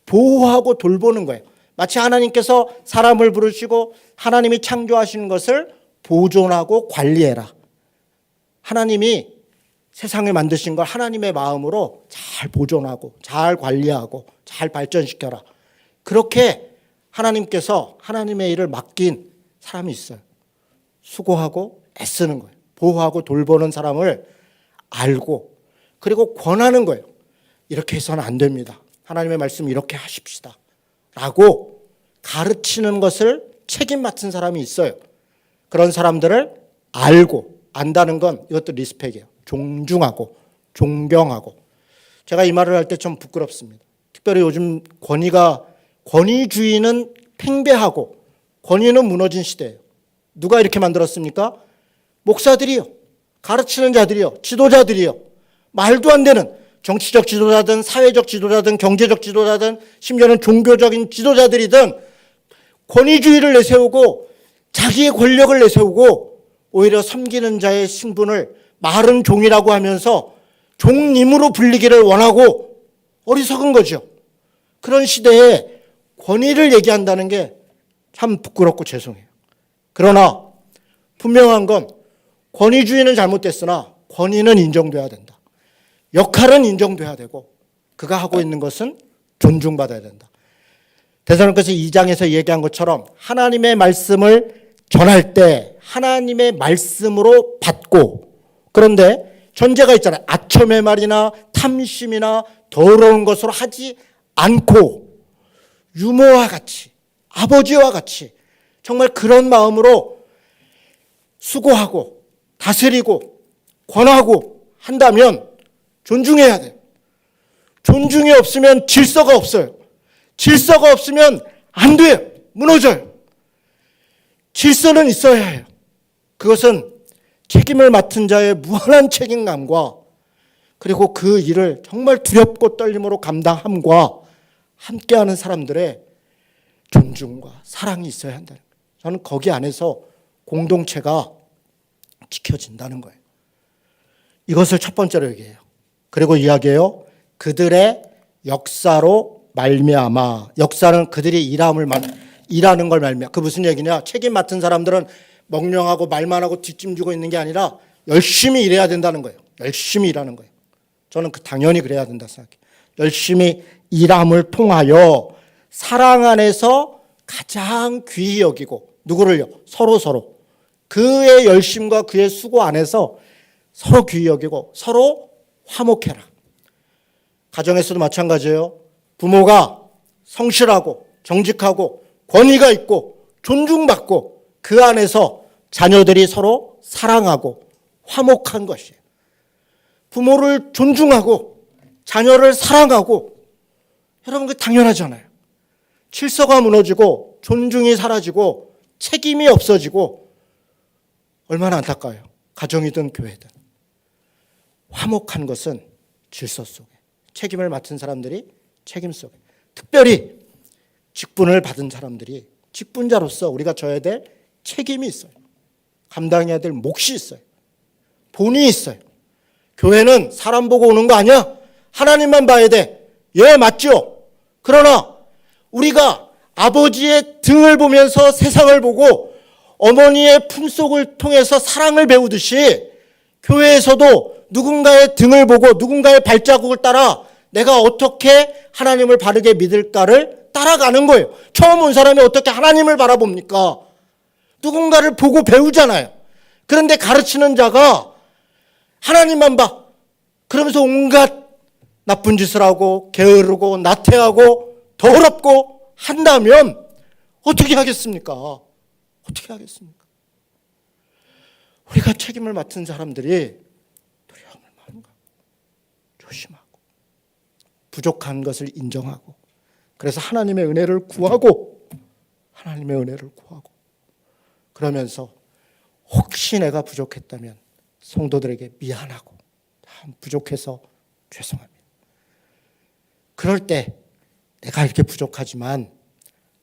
보호하고 돌보는 거예요. 마치 하나님께서 사람을 부르시고 하나님이 창조하시는 것을 보존하고 관리해라. 하나님이 세상을 만드신 걸 하나님의 마음으로 잘 보존하고 잘 관리하고 잘 발전시켜라. 그렇게 하나님께서 하나님의 일을 맡긴 사람이 있어요. 수고하고 애쓰는 거예요. 보호하고 돌보는 사람을 알고 그리고 권하는 거예요. 이렇게 해서는 안 됩니다. 하나님의 말씀 이렇게 하십시다 라고 가르치는 것을 책임 맡은 사람이 있어요. 그런 사람들을 알고 안다는 건 이것도 리스펙이에요. 존중하고 존경하고. 제가 이 말을 할 때 좀 부끄럽습니다. 특별히 요즘 권위주의는 팽배하고 권위는 무너진 시대예요. 누가 이렇게 만들었습니까? 목사들이요. 가르치는 자들이요. 지도자들이요. 말도 안 되는 정치적 지도자든 사회적 지도자든 경제적 지도자든 심지어는 종교적인 지도자들이든 권위주의를 내세우고 자기의 권력을 내세우고 오히려 섬기는 자의 신분을 마른 종이라고 하면서 종님으로 불리기를 원하고 어리석은 거죠. 그런 시대에 권위를 얘기한다는 게 참 부끄럽고 죄송해요. 그러나 분명한 건 권위주의는 잘못됐으나 권위는 인정돼야 된다. 역할은 인정돼야 되고 그가 하고 있는 것은 존중받아야 된다. 데살로니가서 2장에서 얘기한 것처럼 하나님의 말씀을 전할 때 하나님의 말씀으로 받고 그런데 전제가 있잖아요. 아첨의 말이나 탐심이나 더러운 것으로 하지 않고 유모와 같이 아버지와 같이 정말 그런 마음으로 수고하고 다스리고 권하고 한다면 존중해야 돼요. 존중이 없으면 질서가 없어요. 질서가 없으면 안 돼요. 무너져요. 질서는 있어야 해요. 그것은 책임을 맡은 자의 무한한 책임감과 그리고 그 일을 정말 두렵고 떨림으로 감당함과 함께하는 사람들의 존중과 사랑이 있어야 한다는 거예요. 저는 거기 안에서 공동체가 지켜진다는 거예요. 이것을 첫 번째로 얘기해요. 그리고 이야기해요. 그들의 역사로 말미암아. 역사는 그들이 일하는 걸 말미암아. 그 무슨 얘기냐? 책임 맡은 사람들은 멍령하고 말만 하고 뒷짐지고 있는 게 아니라 열심히 일해야 된다는 거예요. 열심히 일하는 거예요. 저는 당연히 그래야 된다 생각해요. 열심히 일함을 통하여 사랑 안에서 가장 귀히 여기고 누구를요? 서로 그의 열심과 그의 수고 안에서 서로 귀히 여기고 서로 화목해라. 가정에서도 마찬가지예요. 부모가 성실하고 정직하고 권위가 있고 존중받고 그 안에서 자녀들이 서로 사랑하고 화목한 것이에요. 부모를 존중하고 자녀를 사랑하고 여러분 그 당연하잖아요. 질서가 무너지고 존중이 사라지고 책임이 없어지고 얼마나 안타까워요. 가정이든 교회든. 화목한 것은 질서 속에 책임을 맡은 사람들이 책임 속에 특별히 직분을 받은 사람들이 직분자로서 우리가 져야 될 책임이 있어요. 감당해야 될 몫이 있어요. 본이 있어요. 교회는 사람 보고 오는 거 아니야? 하나님만 봐야 돼. 예, 맞죠? 그러나 우리가 아버지의 등을 보면서 세상을 보고 어머니의 품속을 통해서 사랑을 배우듯이 교회에서도 누군가의 등을 보고 누군가의 발자국을 따라 내가 어떻게 하나님을 바르게 믿을까를 따라가는 거예요. 처음 온 사람이 어떻게 하나님을 바라봅니까? 누군가를 보고 배우잖아요. 그런데 가르치는 자가 하나님만 봐. 그러면서 온갖 나쁜 짓을 하고 게으르고 나태하고 더럽고 한다면 어떻게 하겠습니까? 어떻게 하겠습니까? 우리가 책임을 맡은 사람들이 두려움을 많이 갖고 조심하고 부족한 것을 인정하고 그래서 하나님의 은혜를 구하고 그러면서 혹시 내가 부족했다면 성도들에게 미안하고 참 부족해서 죄송합니다. 그럴 때 내가 이렇게 부족하지만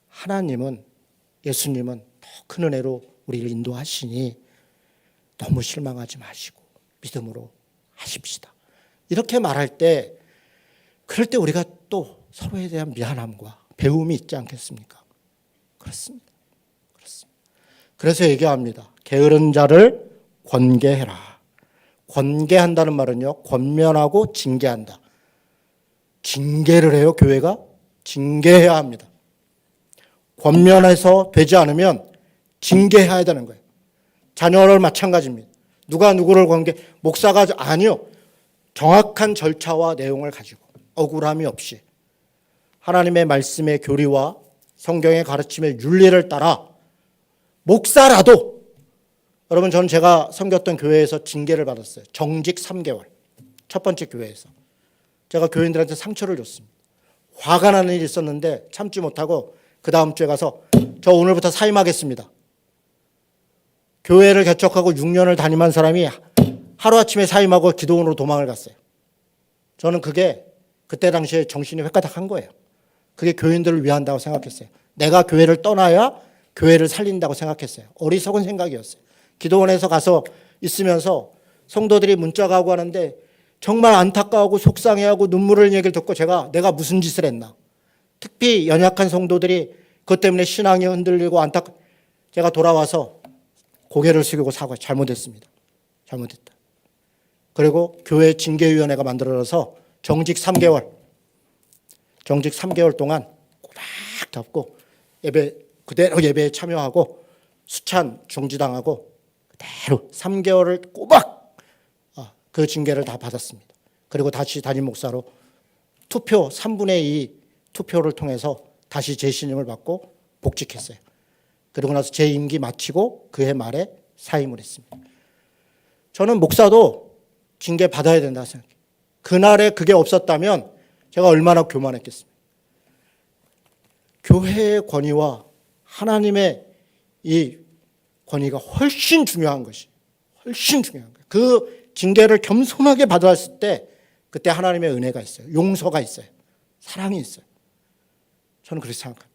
하나님은 예수님은 더 큰 은혜로 우리를 인도하시니 너무 실망하지 마시고 믿음으로 하십시다. 이렇게 말할 때 그럴 때 우리가 또 서로에 대한 미안함과 배움이 있지 않겠습니까? 그렇습니다. 그래서 얘기합니다. 게으른 자를 권계해라. 권계한다는 말은요, 권면하고 징계한다. 징계를 해요, 교회가? 징계해야 합니다. 권면해서 되지 않으면 징계해야 되는 거예요. 자녀를 마찬가지입니다. 누가 누구를 관계, 목사가 아니요. 정확한 절차와 내용을 가지고 억울함이 없이 하나님의 말씀의 교리와 성경의 가르침의 윤리를 따라 목사라도, 여러분 저는 제가 섬겼던 교회에서 징계를 받았어요. 정직 3개월. 첫 번째 교회에서. 제가 교인들한테 상처를 줬습니다. 화가 나는 일이 있었는데 참지 못하고 그 다음 주에 가서 저 오늘부터 사임하겠습니다. 교회를 개척하고 6년을 담임한 사람이 하루아침에 사임하고 기도원으로 도망을 갔어요. 저는 그게 그때 당시에 정신이 획가닥한 거예요. 그게 교인들을 위한다고 생각했어요. 내가 교회를 떠나야 교회를 살린다고 생각했어요. 어리석은 생각이었어요. 기도원에서 가서 있으면서 성도들이 문자가 하고 하는데 정말 안타까워하고 속상해하고 눈물 흘리는 얘기를 듣고 내가 무슨 짓을 했나. 특히 연약한 성도들이 그것 때문에 신앙이 흔들리고 제가 돌아와서 고개를 숙이고 사과해. 잘못했습니다. 잘못했다. 그리고 교회 징계위원회가 만들어져서 정직 3개월 동안 꼬박 잡고 그대로 예배에 참여하고 수찬 중지당하고 그대로 3개월을 꼬박 그 징계를 다 받았습니다. 그리고 다시 담임 목사로 투표 3분의 2 투표를 통해서 다시 재신임을 받고 복직했어요. 그리고 나서 제 임기 마치고 그해 말에 사임을 했습니다. 저는 목사도 징계 받아야 된다 생각해요. 그날에 그게 없었다면 제가 얼마나 교만했겠습니까? 교회의 권위와 하나님의 이 권위가 훨씬 중요한 것이, 훨씬 중요한 거예요. 그 징계를 겸손하게 받았을 때 그때 하나님의 은혜가 있어요. 용서가 있어요. 사랑이 있어요. 저는 그렇게 생각합니다.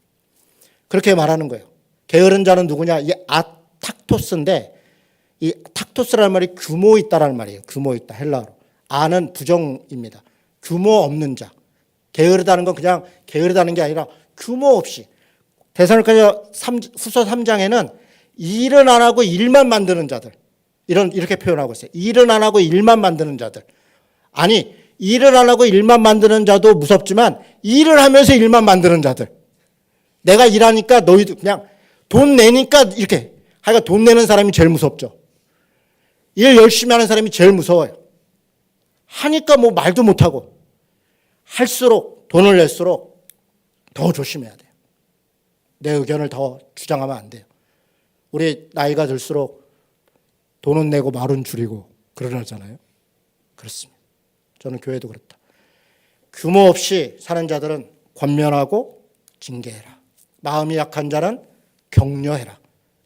그렇게 말하는 거예요. 게으른 자는 누구냐? 이 아탁토스인데 이 탁토스라는 말이 규모 있다라는 말이에요. 규모 있다. 헬라어로. 아는 부정입니다. 규모 없는 자. 게으르다는 건 그냥 게으르다는 게 아니라 규모 없이. 데살로니가 후서 3장에는 일은 안 하고 일만 만드는 자들. 이렇게 표현하고 있어요. 일은 안 하고 일만 만드는 자들. 아니, 일을 안 하고 일만 만드는 자도 무섭지만 일을 하면서 일만 만드는 자들. 내가 일하니까 너희도 그냥 돈 내니까 이렇게. 하여간 돈 내는 사람이 제일 무섭죠. 일 열심히 하는 사람이 제일 무서워요. 하니까 뭐 말도 못하고. 할수록 돈을 낼수록 더 조심해야 돼요. 내 의견을 더 주장하면 안 돼요. 우리 나이가 들수록 돈은 내고 말은 줄이고 그러잖아요. 그렇습니다. 저는 교회도 그렇다. 규모 없이 사는 자들은 권면하고 징계해라. 마음이 약한 자는 격려해라.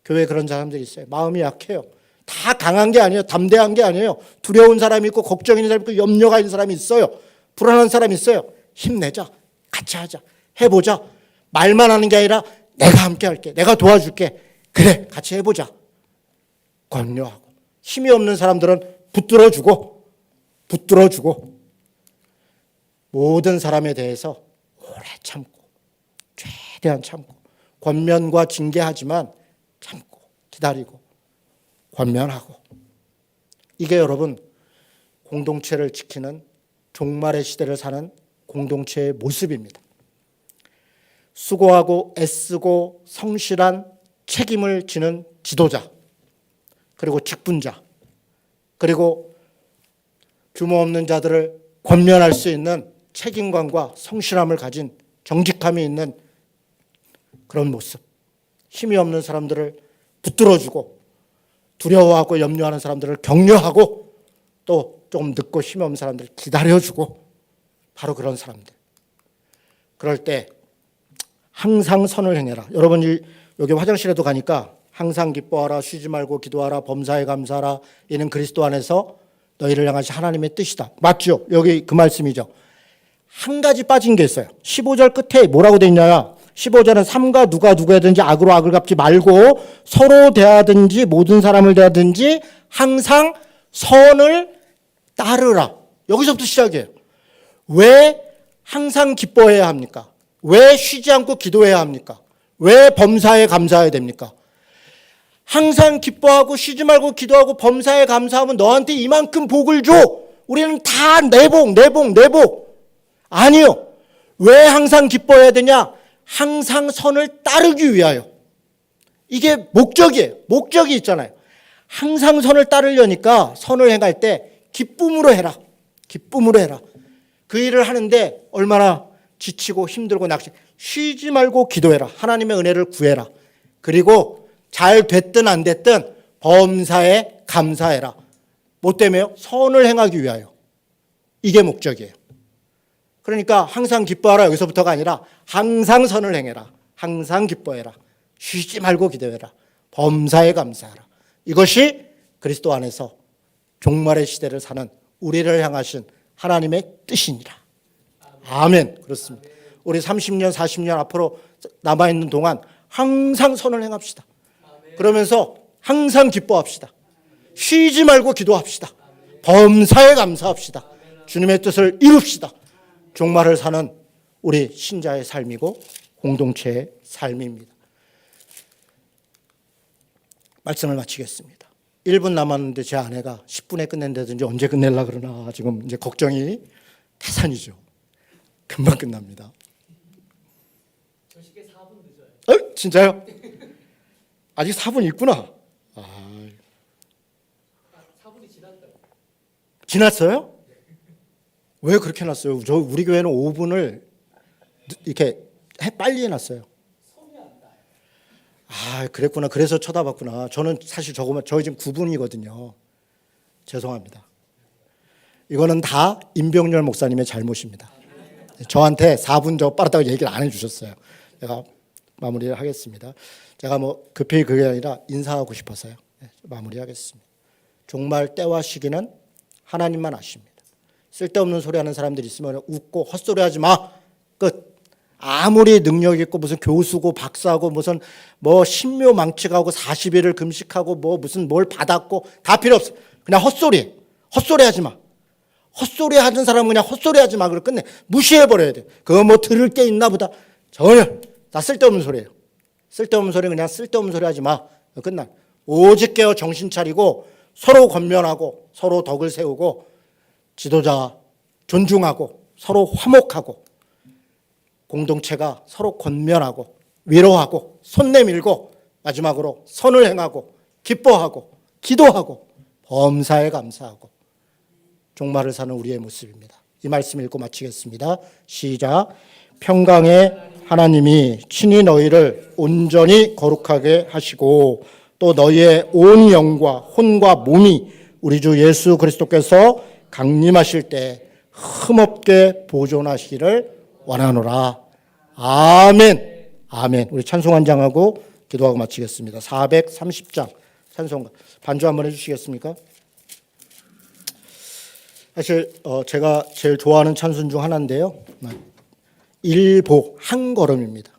교회에 그런 사람들이 있어요. 마음이 약해요. 다 강한 게 아니에요. 담대한 게 아니에요. 두려운 사람이 있고 걱정 있는 사람이 있고 염려가 있는 사람이 있어요. 불안한 사람이 있어요. 힘내자. 같이 하자. 해보자. 말만 하는 게 아니라 내가 함께 할게. 내가 도와줄게. 그래. 같이 해보자. 권유하고. 힘이 없는 사람들은 붙들어주고 모든 사람에 대해서 오래 참고 최대한 참고 권면과 징계하지만 참고 기다리고 권면하고. 이게 여러분 공동체를 지키는 종말의 시대를 사는 공동체의 모습입니다. 수고하고 애쓰고 성실한 책임을 지는 지도자, 그리고 직분자, 그리고 규모 없는 자들을 권면할 수 있는 책임감과 성실함을 가진 정직함이 있는 그런 모습. 힘이 없는 사람들을 붙들어주고 두려워하고 염려하는 사람들을 격려하고 또 조금 늦고 힘이 없는 사람들을 기다려주고 바로 그런 사람들. 그럴 때 항상 선을 행해라. 여러분이 여기 화장실에도 가니까 항상 기뻐하라, 쉬지 말고 기도하라, 범사에 감사하라. 이는 그리스도 안에서 너희를 향하신 하나님의 뜻이다. 맞죠? 여기 그 말씀이죠. 한 가지 빠진 게 있어요. 15절 끝에 뭐라고 돼 있냐? 15절은 삼가 누가 누구든지 악으로 악을 갚지 말고 서로 대하든지 모든 사람을 대하든지 항상 선을 따르라. 여기서부터 시작이에요. 왜 항상 기뻐해야 합니까? 왜 쉬지 않고 기도해야 합니까? 왜 범사에 감사해야 됩니까? 항상 기뻐하고 쉬지 말고 기도하고 범사에 감사하면 너한테 이만큼 복을 줘. 우리는 다 내복. 아니요. 왜 항상 기뻐해야 되냐? 항상 선을 따르기 위하여. 이게 목적이에요. 목적이 있잖아요. 항상 선을 따르려니까 선을 행할 때 기쁨으로 해라. 기쁨으로 해라. 그 일을 하는데 얼마나 지치고 힘들고 쉬지 말고 기도해라. 하나님의 은혜를 구해라. 그리고 잘 됐든 안 됐든 범사에 감사해라. 뭐 때문에요? 선을 행하기 위하여. 이게 목적이에요. 그러니까 항상 기뻐하라 여기서부터가 아니라 항상 선을 행해라. 항상 기뻐해라. 쉬지 말고 기도해라. 범사에 감사하라. 이것이 그리스도 안에서 종말의 시대를 사는 우리를 향하신 하나님의 뜻이니라. 아멘. 그렇습니다. 우리 30년, 40년 앞으로 남아있는 동안 항상 선을 행합시다. 그러면서 항상 기뻐합시다. 쉬지 말고 기도합시다. 범사에 감사합시다. 주님의 뜻을 이룹시다. 종말을 사는 우리 신자의 삶이고 공동체의 삶입니다. 말씀을 마치겠습니다. 1분 남았는데 제 아내가 10분에 끝낸다든지 언제 끝낼라 그러나 지금 이제 걱정이 태산이죠. 금방 끝납니다. 저 시계 4분 늦어요. 진짜요? 아직 4분 있구나. 4분이 지났어요. 지났어요? 왜 그렇게 해놨어요? 우리 교회는 5분을 이렇게 빨리 해놨어요. 손이 안 닿아요. 그랬구나. 그래서 쳐다봤구나. 저는 사실 저희 지금 9분이거든요. 죄송합니다. 이거는 다 임병렬 목사님의 잘못입니다. 저한테 4분 저 빠르다고 얘기를 안 해주셨어요. 제가 마무리를 하겠습니다. 제가 급히 그게 아니라 인사하고 싶어서요. 마무리하겠습니다. 종말 때와 시기는 하나님만 아십니다. 쓸데없는 소리 하는 사람들이 있으면 웃고 헛소리 하지 마. 끝. 아무리 능력 있고 무슨 교수고 박사고 무슨 신묘망측하고 40일을 금식하고 무슨 뭘 받았고 다 필요 없어. 그냥 헛소리. 헛소리 하지 마. 헛소리 하는 사람은 그냥 헛소리 하지 마. 그러고 끝내. 무시해버려야 돼. 그거 들을 게 있나 보다. 전혀. 다 쓸데없는 소리예요. 쓸데없는 소리 그냥 쓸데없는 소리 하지 마. 끝나. 오직 깨어 정신 차리고 서로 권면하고 서로 덕을 세우고 지도자 존중하고 서로 화목하고 공동체가 서로 권면하고 위로하고 손 내밀고 마지막으로 선을 행하고 기뻐하고 기도하고 범사에 감사하고 종말을 사는 우리의 모습입니다. 이 말씀 읽고 마치겠습니다. 시작. 평강의 하나님이 친히 너희를 온전히 거룩하게 하시고 또 너희의 온 영과 혼과 몸이 우리 주 예수 그리스도께서 강림하실 때 흠없게 보존하시기를 원하노라. 아멘. 아멘. 우리 찬송 한 장하고 기도하고 마치겠습니다. 430장 찬송 반주 한번 해주시겠습니까? 사실 제가 제일 좋아하는 찬송 중 하나인데요. 일보 한 걸음입니다.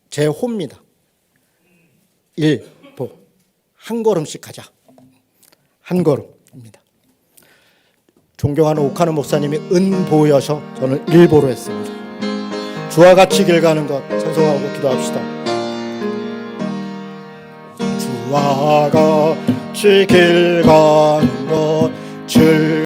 제 호입니다. 일보 한 걸음씩 가자. 한 걸음입니다. 존경하는 옥하는 목사님이 은보여서 저는 일보로 했습니다. 주와 같이 길 가는 것 찬송하고 기도합시다. 주와 같이 길 가는